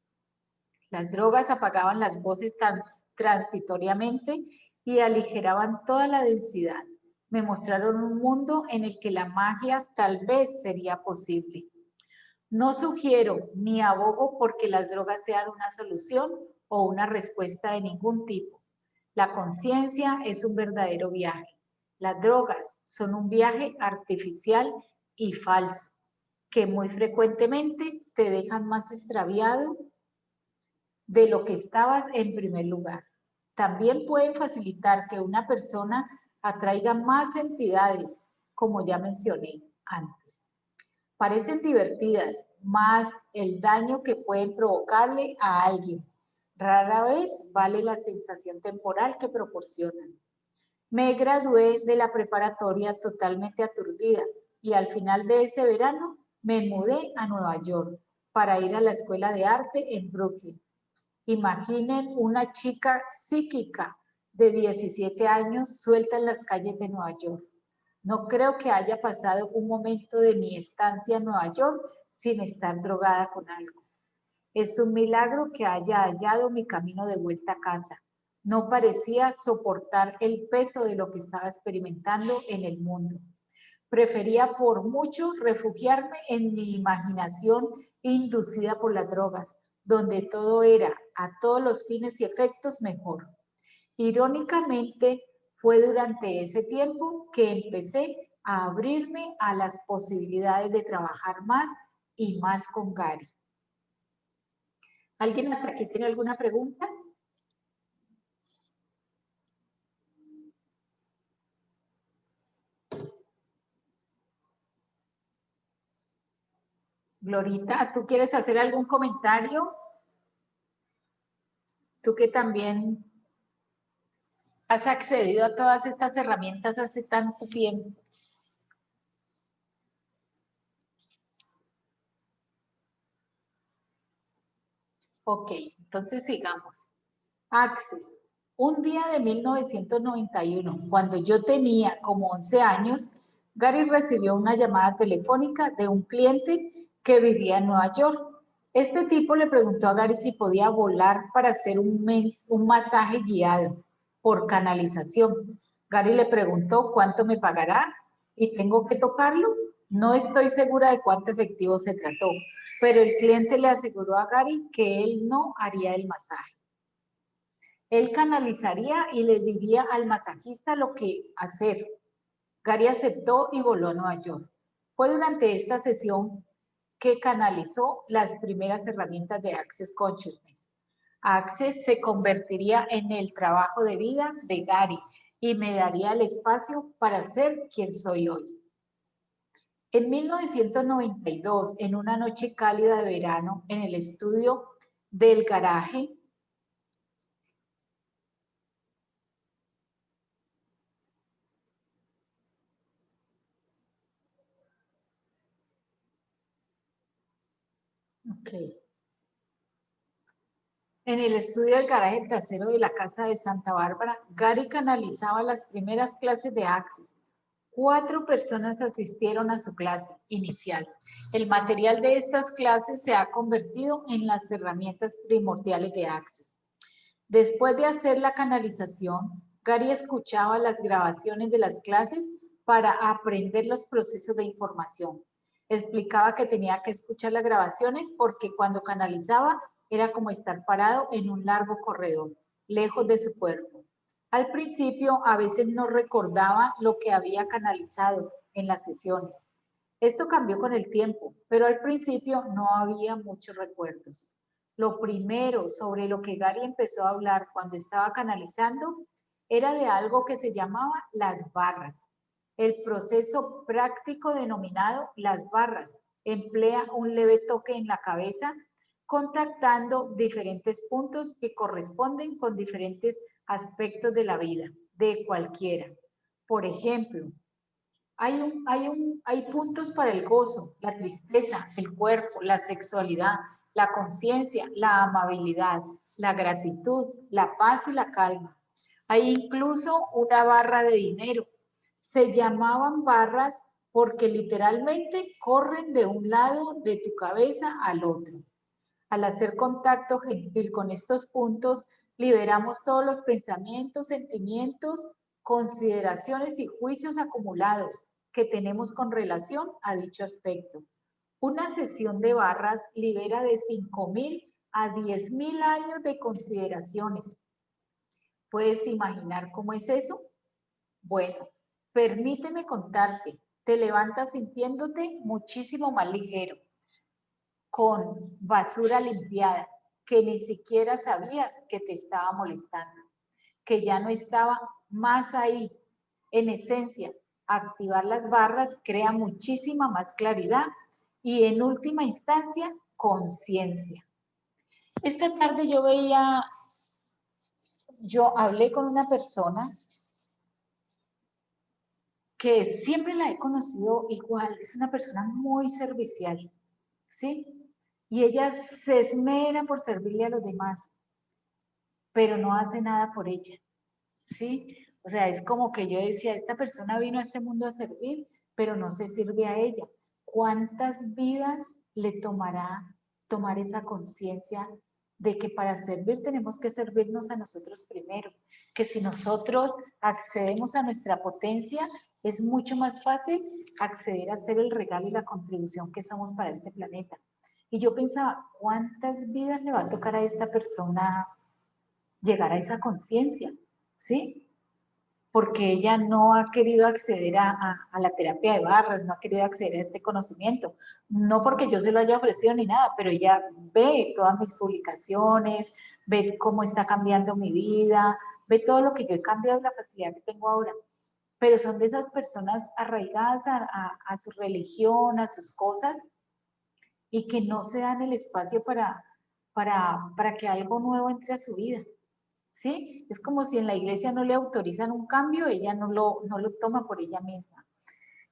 Las drogas apagaban las voces transitoriamente y aligeraban toda la densidad. Me mostraron un mundo en el que la magia tal vez sería posible. No sugiero ni abogo porque las drogas sean una solución o una respuesta de ningún tipo. La conciencia es un verdadero viaje. Las drogas son un viaje artificial y falso, que muy frecuentemente te dejan más extraviado de lo que estabas en primer lugar. También pueden facilitar que una persona atraiga más entidades, como ya mencioné antes. Parecen divertidas, más el daño que pueden provocarle a alguien. Rara vez vale la sensación temporal que proporcionan. Me gradué de la preparatoria totalmente aturdida y al final de ese verano me mudé a Nueva York para ir a la escuela de arte en Brooklyn. Imaginen una chica psíquica de 17 años suelta en las calles de Nueva York. No creo que haya pasado un momento de mi estancia en Nueva York sin estar drogada con algo. Es un milagro que haya hallado mi camino de vuelta a casa. No parecía soportar el peso de lo que estaba experimentando en el mundo. Prefería por mucho refugiarme en mi imaginación inducida por las drogas, donde todo era, a todos los fines y efectos, mejor. Irónicamente, fue durante ese tiempo que empecé a abrirme a las posibilidades de trabajar más y más con Gary. ¿Alguien hasta aquí tiene alguna pregunta? Glorita, ¿tú quieres hacer algún comentario? Tú que también has accedido a todas estas herramientas hace tanto tiempo. Ok, entonces sigamos. Access. Un día de 1991, cuando yo tenía como 11 años, Gary recibió una llamada telefónica de un cliente que vivía en Nueva York. Este tipo le preguntó a Gary si podía volar para hacer un masaje guiado por canalización. Gary le preguntó cuánto me pagará y tengo que tocarlo. No estoy segura de cuánto efectivo se trató, pero el cliente le aseguró a Gary que él no haría el masaje. Él canalizaría y le diría al masajista lo que hacer. Gary aceptó y voló a Nueva York. Fue durante esta sesión que canalizó las primeras herramientas de Access Consciousness. Access se convertiría en el trabajo de vida de Gary y me daría el espacio para ser quien soy hoy. En 1992, en una noche cálida de verano, en el estudio del garaje, en el estudio del garaje trasero de la casa de Santa Bárbara, Gary canalizaba las primeras clases de Access. 4 personas asistieron a su clase inicial. El material de estas clases se ha convertido en las herramientas primordiales de Access. Después de hacer la canalización, Gary escuchaba las grabaciones de las clases para aprender los procesos de información. Explicaba que tenía que escuchar las grabaciones porque cuando canalizaba era como estar parado en un largo corredor, lejos de su cuerpo. Al principio, a veces no recordaba lo que había canalizado en las sesiones. Esto cambió con el tiempo, pero al principio no había muchos recuerdos. Lo primero sobre lo que Gary empezó a hablar cuando estaba canalizando era de algo que se llamaba las barras. El proceso práctico denominado las barras emplea un leve toque en la cabeza contactando diferentes puntos que corresponden con diferentes aspectos de la vida, de cualquiera. Por ejemplo, hay puntos para el gozo, la tristeza, el cuerpo, la sexualidad, la conciencia, la amabilidad, la gratitud, la paz y la calma. Hay incluso una barra de dinero. Se llamaban barras porque literalmente corren de un lado de tu cabeza al otro. Al hacer contacto gentil con estos puntos, liberamos todos los pensamientos, sentimientos, consideraciones y juicios acumulados que tenemos con relación a dicho aspecto. Una sesión de barras libera de 5.000 a 10.000 años de consideraciones. ¿Puedes imaginar cómo es eso? Bueno, permíteme contarte, te levantas sintiéndote muchísimo más ligero, con basura limpiada, que ni siquiera sabías que te estaba molestando, que ya no estaba más ahí. En esencia, activar las barras crea muchísima más claridad y en última instancia, conciencia. Esta tarde yo hablé con una persona que siempre la he conocido igual, es una persona muy servicial, ¿sí? Y ella se esmera por servirle a los demás, pero no hace nada por ella, ¿sí? O sea, es como que yo decía, esta persona vino a este mundo a servir, pero no se sirve a ella. ¿Cuántas vidas le tomará tomar esa conciencia de que para servir tenemos que servirnos a nosotros primero? Que si nosotros accedemos a nuestra potencia, es mucho más fácil acceder a hacer el regalo y la contribución que somos para este planeta. Y yo pensaba, ¿cuántas vidas le va a tocar a esta persona llegar a esa conciencia? ¿Sí? Porque ella no ha querido acceder a la terapia de barras, no ha querido acceder a este conocimiento. No porque yo se lo haya ofrecido ni nada, pero ella ve todas mis publicaciones, ve cómo está cambiando mi vida, ve todo lo que yo he cambiado, la facilidad que tengo ahora. Pero son de esas personas arraigadas a su religión, a sus cosas, y que no se dan el espacio para que algo nuevo entre a su vida. ¿sí? Es como si en la iglesia no le autorizan un cambio, ella no lo toma por ella misma.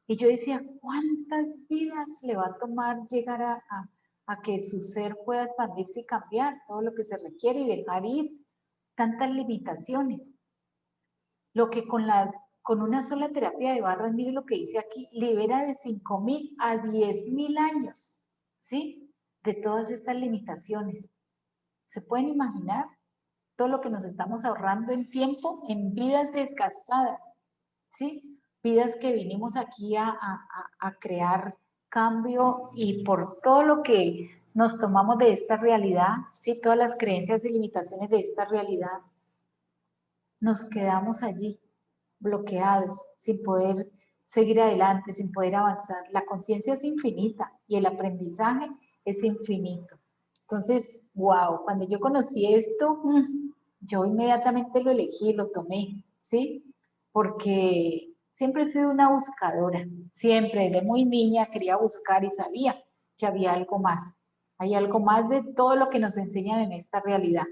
Y yo decía, ¿cuántas vidas le va a tomar llegar a que su ser pueda expandirse y cambiar todo lo que se requiere y dejar ir tantas limitaciones? Lo que con una sola terapia de barras, mire lo que dice aquí, libera de 5.000 a 10.000 años, ¿sí? De todas estas limitaciones. ¿Se pueden imaginar todo lo que nos estamos ahorrando en tiempo, en vidas desgastadas, ¿sí? Vidas que vinimos aquí a crear cambio y por todo lo que nos tomamos de esta realidad, ¿sí? Todas las creencias y limitaciones de esta realidad, nos quedamos allí bloqueados, sin poder seguir adelante, sin poder avanzar. La conciencia es infinita y el aprendizaje es infinito. Entonces, wow, cuando yo conocí esto, yo inmediatamente lo elegí, lo tomé, ¿sí? Porque siempre he sido una buscadora, siempre, desde muy niña quería buscar y sabía que había algo más. Hay algo más de todo lo que nos enseñan en esta realidad.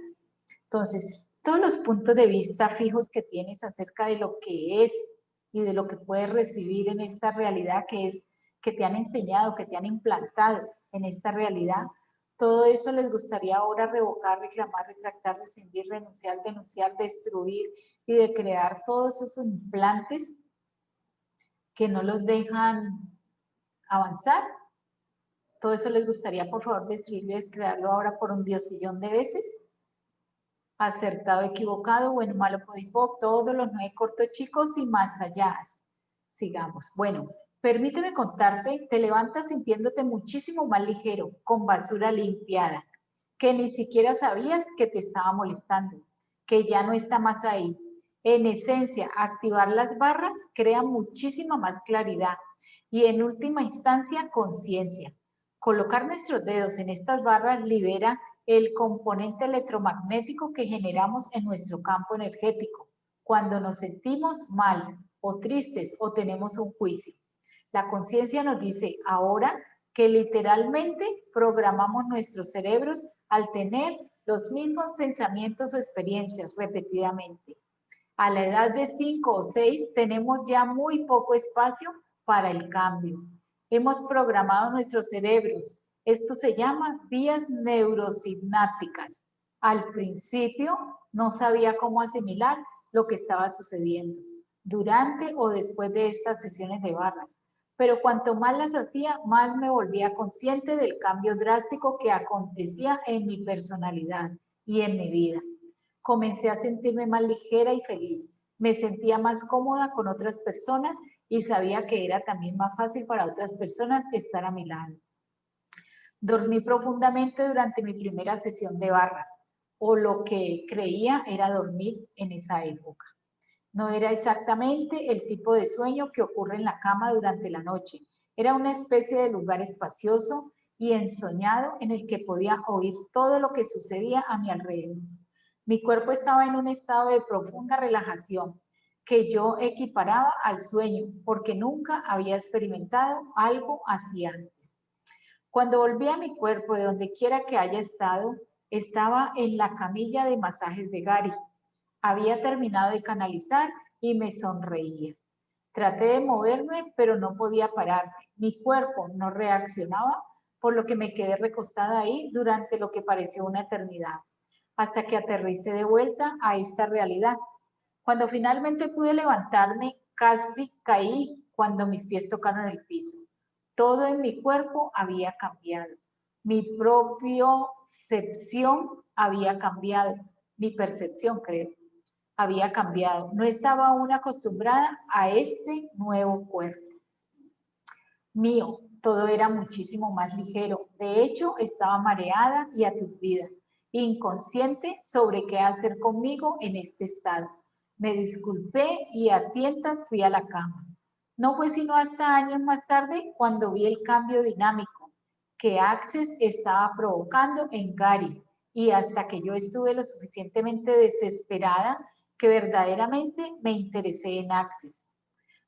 Entonces, todos los puntos de vista fijos que tienes acerca de lo que es y de lo que puedes recibir en esta realidad que es, que te han enseñado, que te han implantado en esta realidad, todo eso les gustaría ahora revocar, reclamar, retractar, rescindir, renunciar, denunciar, destruir y de crear todos esos implantes que no los dejan avanzar. Todo eso les gustaría, por favor, destruirlo y descrearlo ahora por un diosillón de veces. Acertado, equivocado, bueno, malo, podipoc, todos los 9 cortos chicos y más allá. Sigamos. Bueno, permíteme contarte, te levantas sintiéndote muchísimo más ligero, con basura limpiada, que ni siquiera sabías que te estaba molestando, que ya no está más ahí. En esencia, activar las barras crea muchísima más claridad y en última instancia, conciencia. Colocar nuestros dedos en estas barras libera el componente electromagnético que generamos en nuestro campo energético cuando nos sentimos mal o tristes o tenemos un juicio. La conciencia nos dice ahora que literalmente programamos nuestros cerebros al tener los mismos pensamientos o experiencias repetidamente. A la edad de 5 o 6 tenemos ya muy poco espacio para el cambio. Hemos programado nuestros cerebros. Esto se llama vías neurosinápticas. Al principio no sabía cómo asimilar lo que estaba sucediendo durante o después de estas sesiones de barras. Pero cuanto más las hacía, más me volvía consciente del cambio drástico que acontecía en mi personalidad y en mi vida. Comencé a sentirme más ligera y feliz. Me sentía más cómoda con otras personas y sabía que era también más fácil para otras personas estar a mi lado. Dormí profundamente durante mi primera sesión de barras, o lo que creía era dormir en esa época. No era exactamente el tipo de sueño que ocurre en la cama durante la noche. Era una especie de lugar espacioso y ensoñado en el que podía oír todo lo que sucedía a mi alrededor. Mi cuerpo estaba en un estado de profunda relajación que yo equiparaba al sueño porque nunca había experimentado algo así antes. Cuando volví a mi cuerpo, de donde quiera que haya estado, estaba en la camilla de masajes de Gary. Había terminado de canalizar y me sonreía. Traté de moverme, pero no podía pararme. Mi cuerpo no reaccionaba, por lo que me quedé recostada ahí durante lo que pareció una eternidad, hasta que aterricé de vuelta a esta realidad. Cuando finalmente pude levantarme, casi caí cuando mis pies tocaron el piso. Todo en mi cuerpo había cambiado. Mi propiocepción había cambiado. Mi percepción, creo, había cambiado. No estaba aún acostumbrada a este nuevo cuerpo mío. Todo era muchísimo más ligero. De hecho, estaba mareada y aturdida, inconsciente sobre qué hacer conmigo en este estado. Me disculpé y a tientas fui a la cama. No fue sino hasta años más tarde cuando vi el cambio dinámico que Access estaba provocando en Gary y hasta que yo estuve lo suficientemente desesperada que verdaderamente me interesé en Access.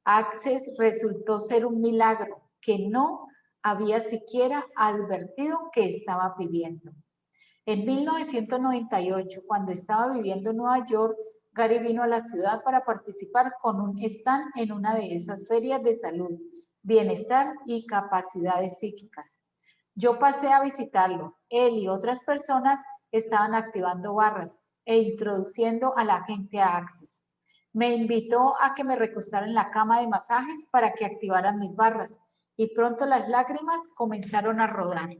Access resultó ser un milagro que no había siquiera advertido que estaba pidiendo. En 1998, cuando estaba viviendo en Nueva York, Gary vino a la ciudad para participar con un stand en una de esas ferias de salud, bienestar y capacidades psíquicas. Yo pasé a visitarlo. Él y otras personas estaban activando barras e introduciendo a la gente a Access. Me invitó a que me recostara en la cama de masajes para que activaran mis barras y pronto las lágrimas comenzaron a rodar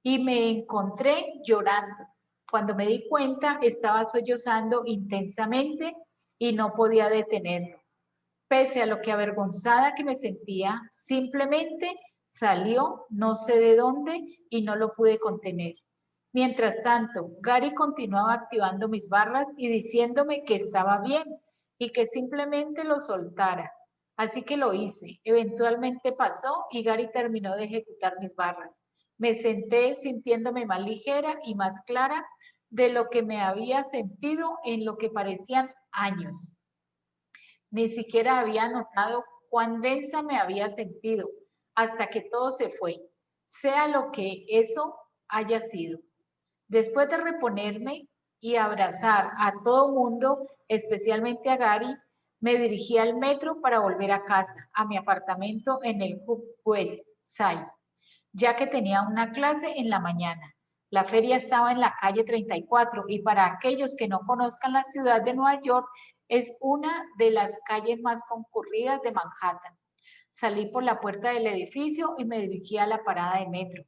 y me encontré llorando. Cuando me di cuenta, estaba sollozando intensamente y no podía detenerlo. Pese a lo que avergonzada que me sentía, simplemente salió no sé de dónde y no lo pude contener. Mientras tanto, Gary continuaba activando mis barras y diciéndome que estaba bien y que simplemente lo soltara. Así que lo hice. Eventualmente pasó y Gary terminó de ejecutar mis barras. Me senté sintiéndome más ligera y más clara de lo que me había sentido en lo que parecían años. Ni siquiera había notado cuán densa me había sentido hasta que todo se fue, sea lo que eso haya sido. Después de reponerme y abrazar a todo mundo, especialmente a Gary, me dirigí al metro para volver a casa, a mi apartamento en el West Side, ya que tenía una clase en la mañana. La feria estaba en la calle 34 y para aquellos que no conozcan la ciudad de Nueva York, es una de las calles más concurridas de Manhattan. Salí por la puerta del edificio y me dirigí a la parada de metro.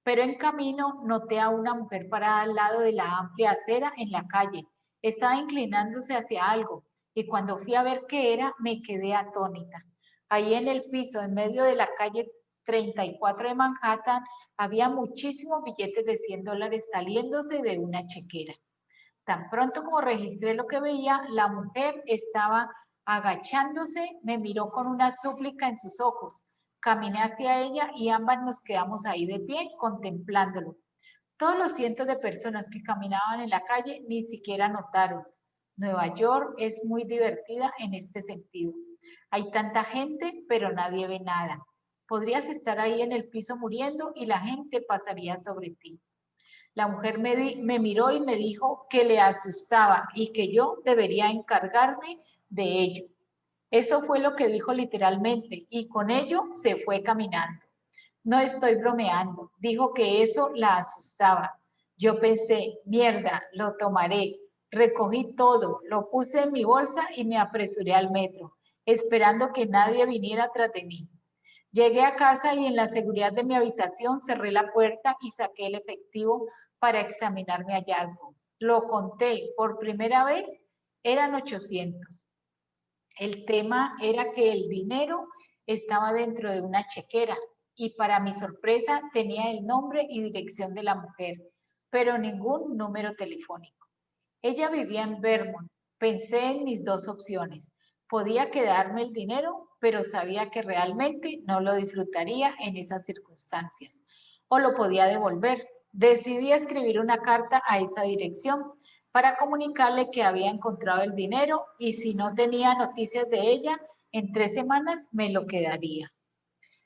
Pero en camino noté a una mujer parada al lado de la amplia acera en la calle. Estaba inclinándose hacia algo y cuando fui a ver qué era, me quedé atónita. Ahí en el piso, en medio de la calle 34 de Manhattan, había muchísimos billetes de $100 saliéndose de una chequera. Tan pronto como registré lo que veía, la mujer estaba agachándose, me miró con una súplica en sus ojos. Caminé hacia ella y ambas nos quedamos ahí de pie contemplándolo. Todos los cientos de personas que caminaban en la calle ni siquiera notaron. Nueva York es muy divertida en este sentido. Hay tanta gente, pero nadie ve nada. Podrías estar ahí en el piso muriendo y la gente pasaría sobre ti. La mujer me miró y me dijo que le asustaba y que yo debería encargarme de ello. Eso fue lo que dijo literalmente y con ello se fue caminando. No estoy bromeando, dijo que eso la asustaba. Yo pensé, mierda, lo tomaré. Recogí todo, lo puse en mi bolsa y me apresuré al metro, esperando que nadie viniera tras de mí. Llegué a casa y en la seguridad de mi habitación cerré la puerta y saqué el efectivo para examinar mi hallazgo. Lo conté por primera vez, eran 800. El tema era que el dinero estaba dentro de una chequera y para mi sorpresa tenía el nombre y dirección de la mujer, pero ningún número telefónico. Ella vivía en Vermont. Pensé en mis dos opciones. Podía quedarme el dinero, pero sabía que realmente no lo disfrutaría en esas circunstancias. O lo podía devolver. Decidí escribir una carta a esa dirección para comunicarle que había encontrado el dinero y si no tenía noticias de ella, en 3 semanas me lo quedaría.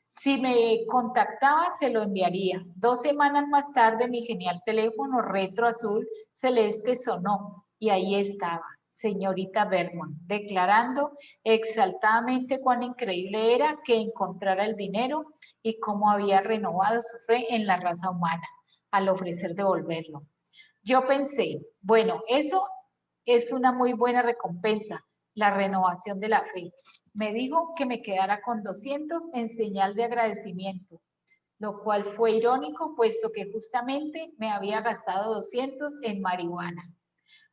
Si me contactaba, se lo enviaría. 2 semanas más tarde, mi genial teléfono retro azul celeste sonó y ahí estaba, señorita Vermont, declarando exaltadamente cuán increíble era que encontrara el dinero y cómo había renovado su fe en la raza humana al ofrecer devolverlo. Yo pensé, bueno, eso es una muy buena recompensa, la renovación de la fe. Me dijo que me quedara con 200 en señal de agradecimiento, lo cual fue irónico, puesto que justamente me había gastado 200 en marihuana.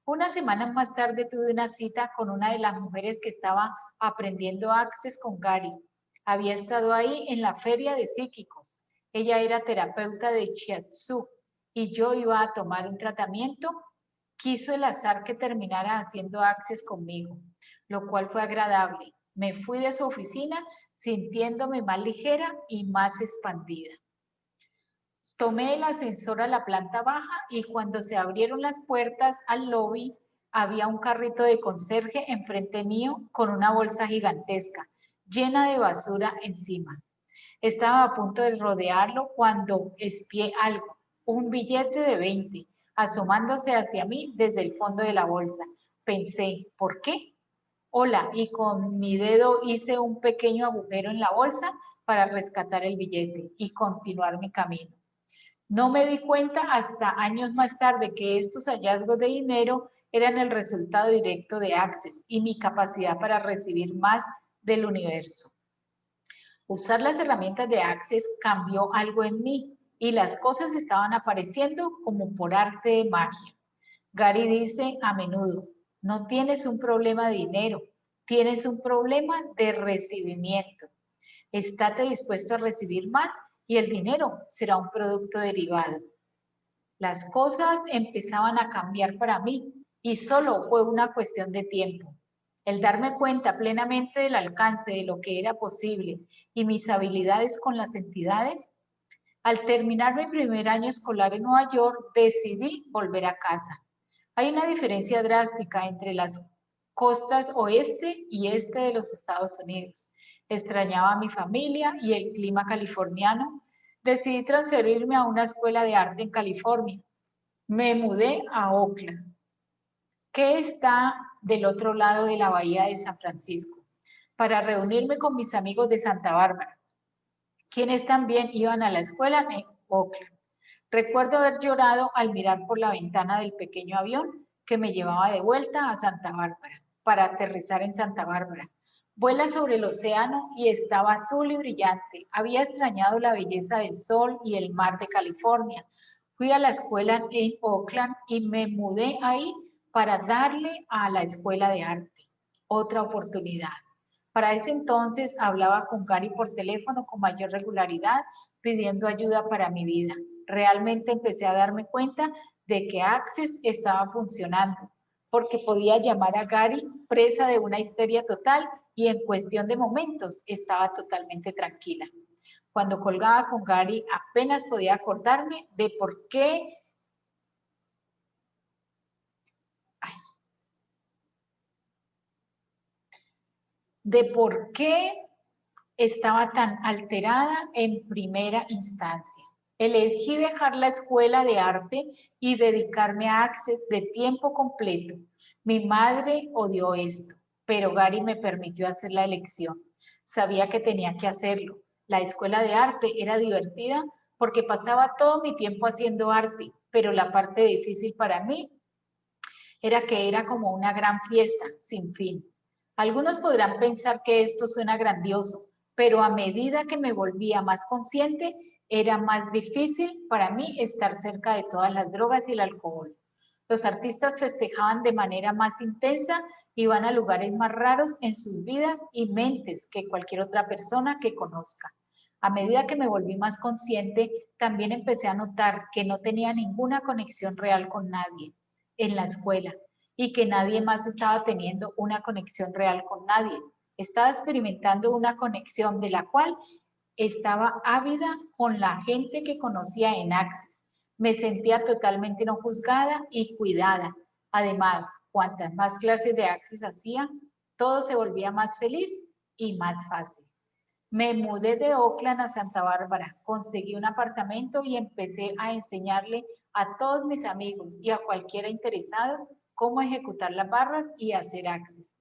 Unas semanas más tarde tuve una cita con una de las mujeres que estaba aprendiendo Access con Gary. Había estado ahí en la feria de psíquicos. Ella era terapeuta de Shiatsu y yo iba a tomar un tratamiento. Quiso el azar que terminara haciendo Access conmigo, lo cual fue agradable. Me fui de su oficina sintiéndome más ligera y más expandida. Tomé el ascensor a la planta baja y cuando se abrieron las puertas al lobby, había un carrito de conserje enfrente mío con una bolsa gigantesca, llena de basura encima. Estaba a punto de rodearlo cuando espié algo, un billete de 20, asomándose hacia mí desde el fondo de la bolsa. Pensé, ¿por qué? Hola, y con mi dedo hice un pequeño agujero en la bolsa para rescatar el billete y continuar mi camino. No me di cuenta hasta años más tarde que estos hallazgos de dinero eran el resultado directo de Access y mi capacidad para recibir más del universo. Usar las herramientas de Access cambió algo en mí y las cosas estaban apareciendo como por arte de magia. Gary dice a menudo, no tienes un problema de dinero, tienes un problema de recibimiento. Estate dispuesto a recibir más y el dinero será un producto derivado. Las cosas empezaban a cambiar para mí y solo fue una cuestión de tiempo. El darme cuenta plenamente del alcance de lo que era posible y mis habilidades con las entidades. Al terminar mi primer año escolar en Nueva York, decidí volver a casa. Hay una diferencia drástica entre las costas oeste y este de los Estados Unidos. Extrañaba a mi familia y el clima californiano. Decidí transferirme a una escuela de arte en California. Me mudé a Oakland, que está del otro lado de la bahía de San Francisco, para reunirme con mis amigos de Santa Bárbara, quienes también iban a la escuela en Oakland. Recuerdo haber llorado al mirar por la ventana del pequeño avión que me llevaba de vuelta a Santa Bárbara, para aterrizar en Santa Bárbara. Vuela sobre el océano y estaba azul y brillante. Había extrañado la belleza del sol y el mar de California. Fui a la escuela en Oakland y me mudé ahí para darle a la escuela de arte otra oportunidad. Para ese entonces hablaba con Gary por teléfono con mayor regularidad, pidiendo ayuda para mi vida. Realmente empecé a darme cuenta de que Access estaba funcionando, porque podía llamar a Gary presa de una histeria total y en cuestión de momentos estaba totalmente tranquila. Cuando colgaba con Gary apenas podía acordarme de por qué estaba tan alterada en primera instancia. Elegí dejar la escuela de arte y dedicarme a Access de tiempo completo. Mi madre odió esto, pero Gary me permitió hacer la elección. Sabía que tenía que hacerlo. La escuela de arte era divertida porque pasaba todo mi tiempo haciendo arte, pero la parte difícil para mí era que era como una gran fiesta sin fin. Algunos podrán pensar que esto suena grandioso, pero a medida que me volvía más consciente, era más difícil para mí estar cerca de todas las drogas y el alcohol. Los artistas festejaban de manera más intensa, iban a lugares más raros en sus vidas y mentes que cualquier otra persona que conozca. A medida que me volví más consciente, también empecé a notar que no tenía ninguna conexión real con nadie en la escuela y que nadie más estaba teniendo una conexión real con nadie. Estaba experimentando una conexión de la cual estaba ávida con la gente que conocía en Access. Me sentía totalmente no juzgada y cuidada. Además, cuantas más clases de Access hacía, todo se volvía más feliz y más fácil. Me mudé de Oakland a Santa Bárbara, conseguí un apartamento y empecé a enseñarle a todos mis amigos y a cualquiera interesado cómo ejecutar las barras y hacer Access.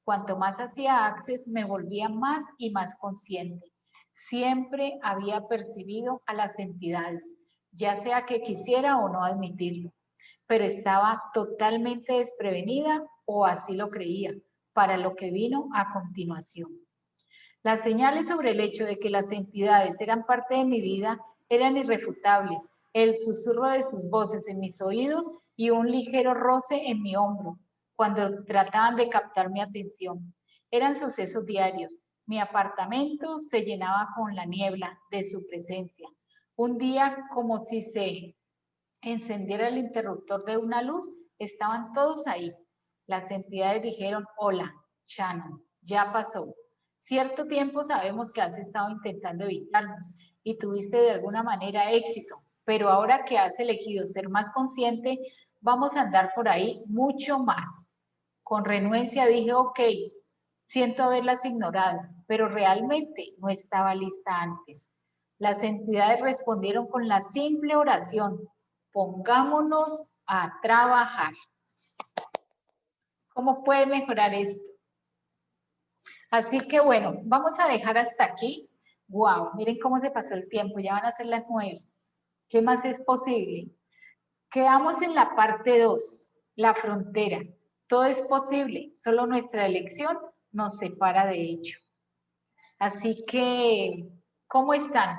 Cuanto más hacía Access, me volvía más y más consciente. Siempre había percibido a las entidades, ya sea que quisiera o no admitirlo, pero estaba totalmente desprevenida o así lo creía, para lo que vino a continuación. Las señales sobre el hecho de que las entidades eran parte de mi vida eran irrefutables. El susurro de sus voces en mis oídos y un ligero roce en mi hombro cuando trataban de captar mi atención. Eran sucesos diarios. Mi apartamento se llenaba con la niebla de su presencia. Un día, como si se encendiera el interruptor de una luz, estaban todos ahí. Las entidades dijeron, hola, Shannon, ya pasó. Cierto tiempo sabemos que has estado intentando evitarnos y tuviste de alguna manera éxito, pero ahora que has elegido ser más consciente, vamos a andar por ahí mucho más. Con renuencia dije, ok, siento haberlas ignorado, pero realmente no estaba lista antes. Las entidades respondieron con la simple oración, pongámonos a trabajar. ¿Cómo puede mejorar esto? Así que bueno, vamos a dejar hasta aquí. Wow, miren cómo se pasó el tiempo, ya van a ser las 9. ¿Qué más es posible? Quedamos en la parte 2, la frontera. Todo es posible, solo nuestra elección nos separa de ello. Así que, ¿cómo están?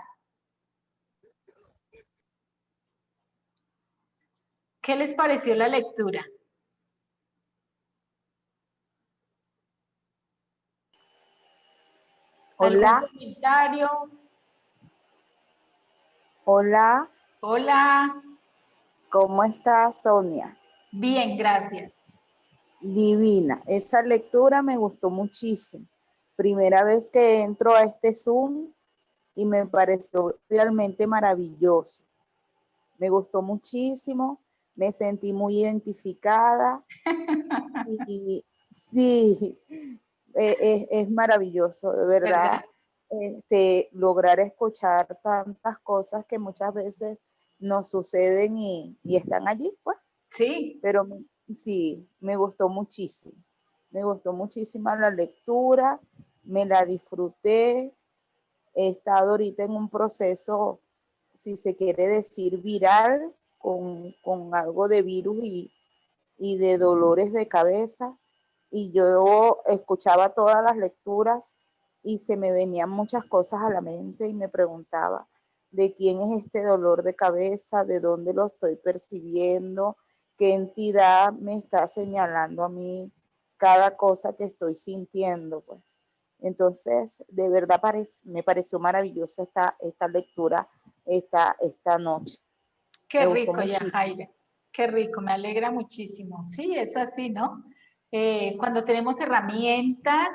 ¿Qué les pareció la lectura? ¿Algún Hola, comentario? hola, Hola. ¿cómo estás, Sonia? Bien, gracias. Divina, esa lectura me gustó muchísimo. Primera vez que entro a este Zoom y me pareció realmente maravilloso. Me gustó muchísimo, me sentí muy identificada y sí, es maravilloso, de verdad, ¿Verdad? lograr escuchar tantas cosas que muchas veces nos suceden y están allí, pues. Sí. Pero sí, me gustó muchísimo la lectura, me la disfruté, he estado ahorita en un proceso, si se quiere decir, viral, con algo de virus y de dolores de cabeza, y yo escuchaba todas las lecturas y se me venían muchas cosas a la mente y me preguntaba de quién es este dolor de cabeza, de dónde lo estoy percibiendo, qué entidad me está señalando a mí cada cosa que estoy sintiendo, pues. Entonces, de verdad me pareció maravillosa esta lectura esta noche. Qué Me gustó rico, muchísimo. Yajaira. Qué rico, me alegra muchísimo. Sí, es así, ¿no? Cuando tenemos herramientas,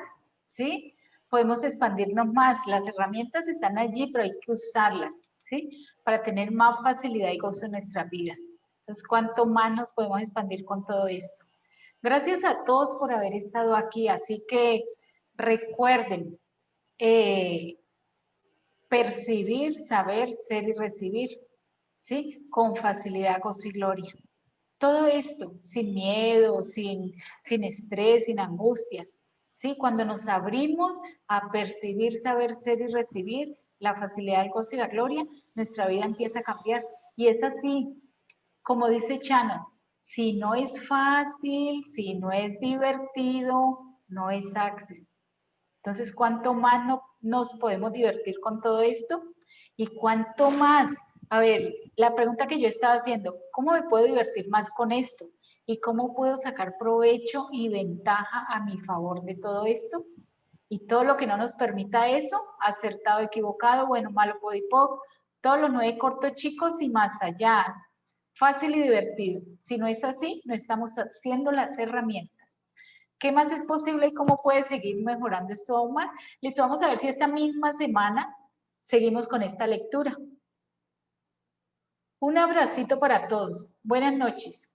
¿sí? Podemos expandirnos más. Las herramientas están allí, pero hay que usarlas, ¿sí? Para tener más facilidad y gozo en nuestras vidas. Entonces, ¿cuánto más nos podemos expandir con todo esto? Gracias a todos por haber estado aquí. Así que recuerden, eh, percibir, saber, ser y recibir, ¿sí? Con facilidad, gozo y gloria. Todo esto sin miedo, sin estrés, sin angustias, ¿sí? Cuando nos abrimos a percibir, saber, ser y recibir la facilidad, el gozo y la gloria, nuestra vida empieza a cambiar. Y es así, como dice Shannon, si no es fácil, si no es divertido, no es access. Entonces, ¿cuánto más nos podemos divertir con todo esto? ¿Y cuánto más? A ver, la pregunta que yo estaba haciendo, ¿cómo me puedo divertir más con esto? ¿Y cómo puedo sacar provecho y ventaja a mi favor de todo esto? Y todo lo que no nos permita eso, acertado, equivocado, bueno, malo, podipoc, todos los 9 cortos chicos y más allá. Fácil y divertido. Si no es así, no estamos haciendo las herramientas. ¿Qué más es posible y cómo puede seguir mejorando esto aún más? Listo, vamos a ver si esta misma semana seguimos con esta lectura. Un abracito para todos. Buenas noches.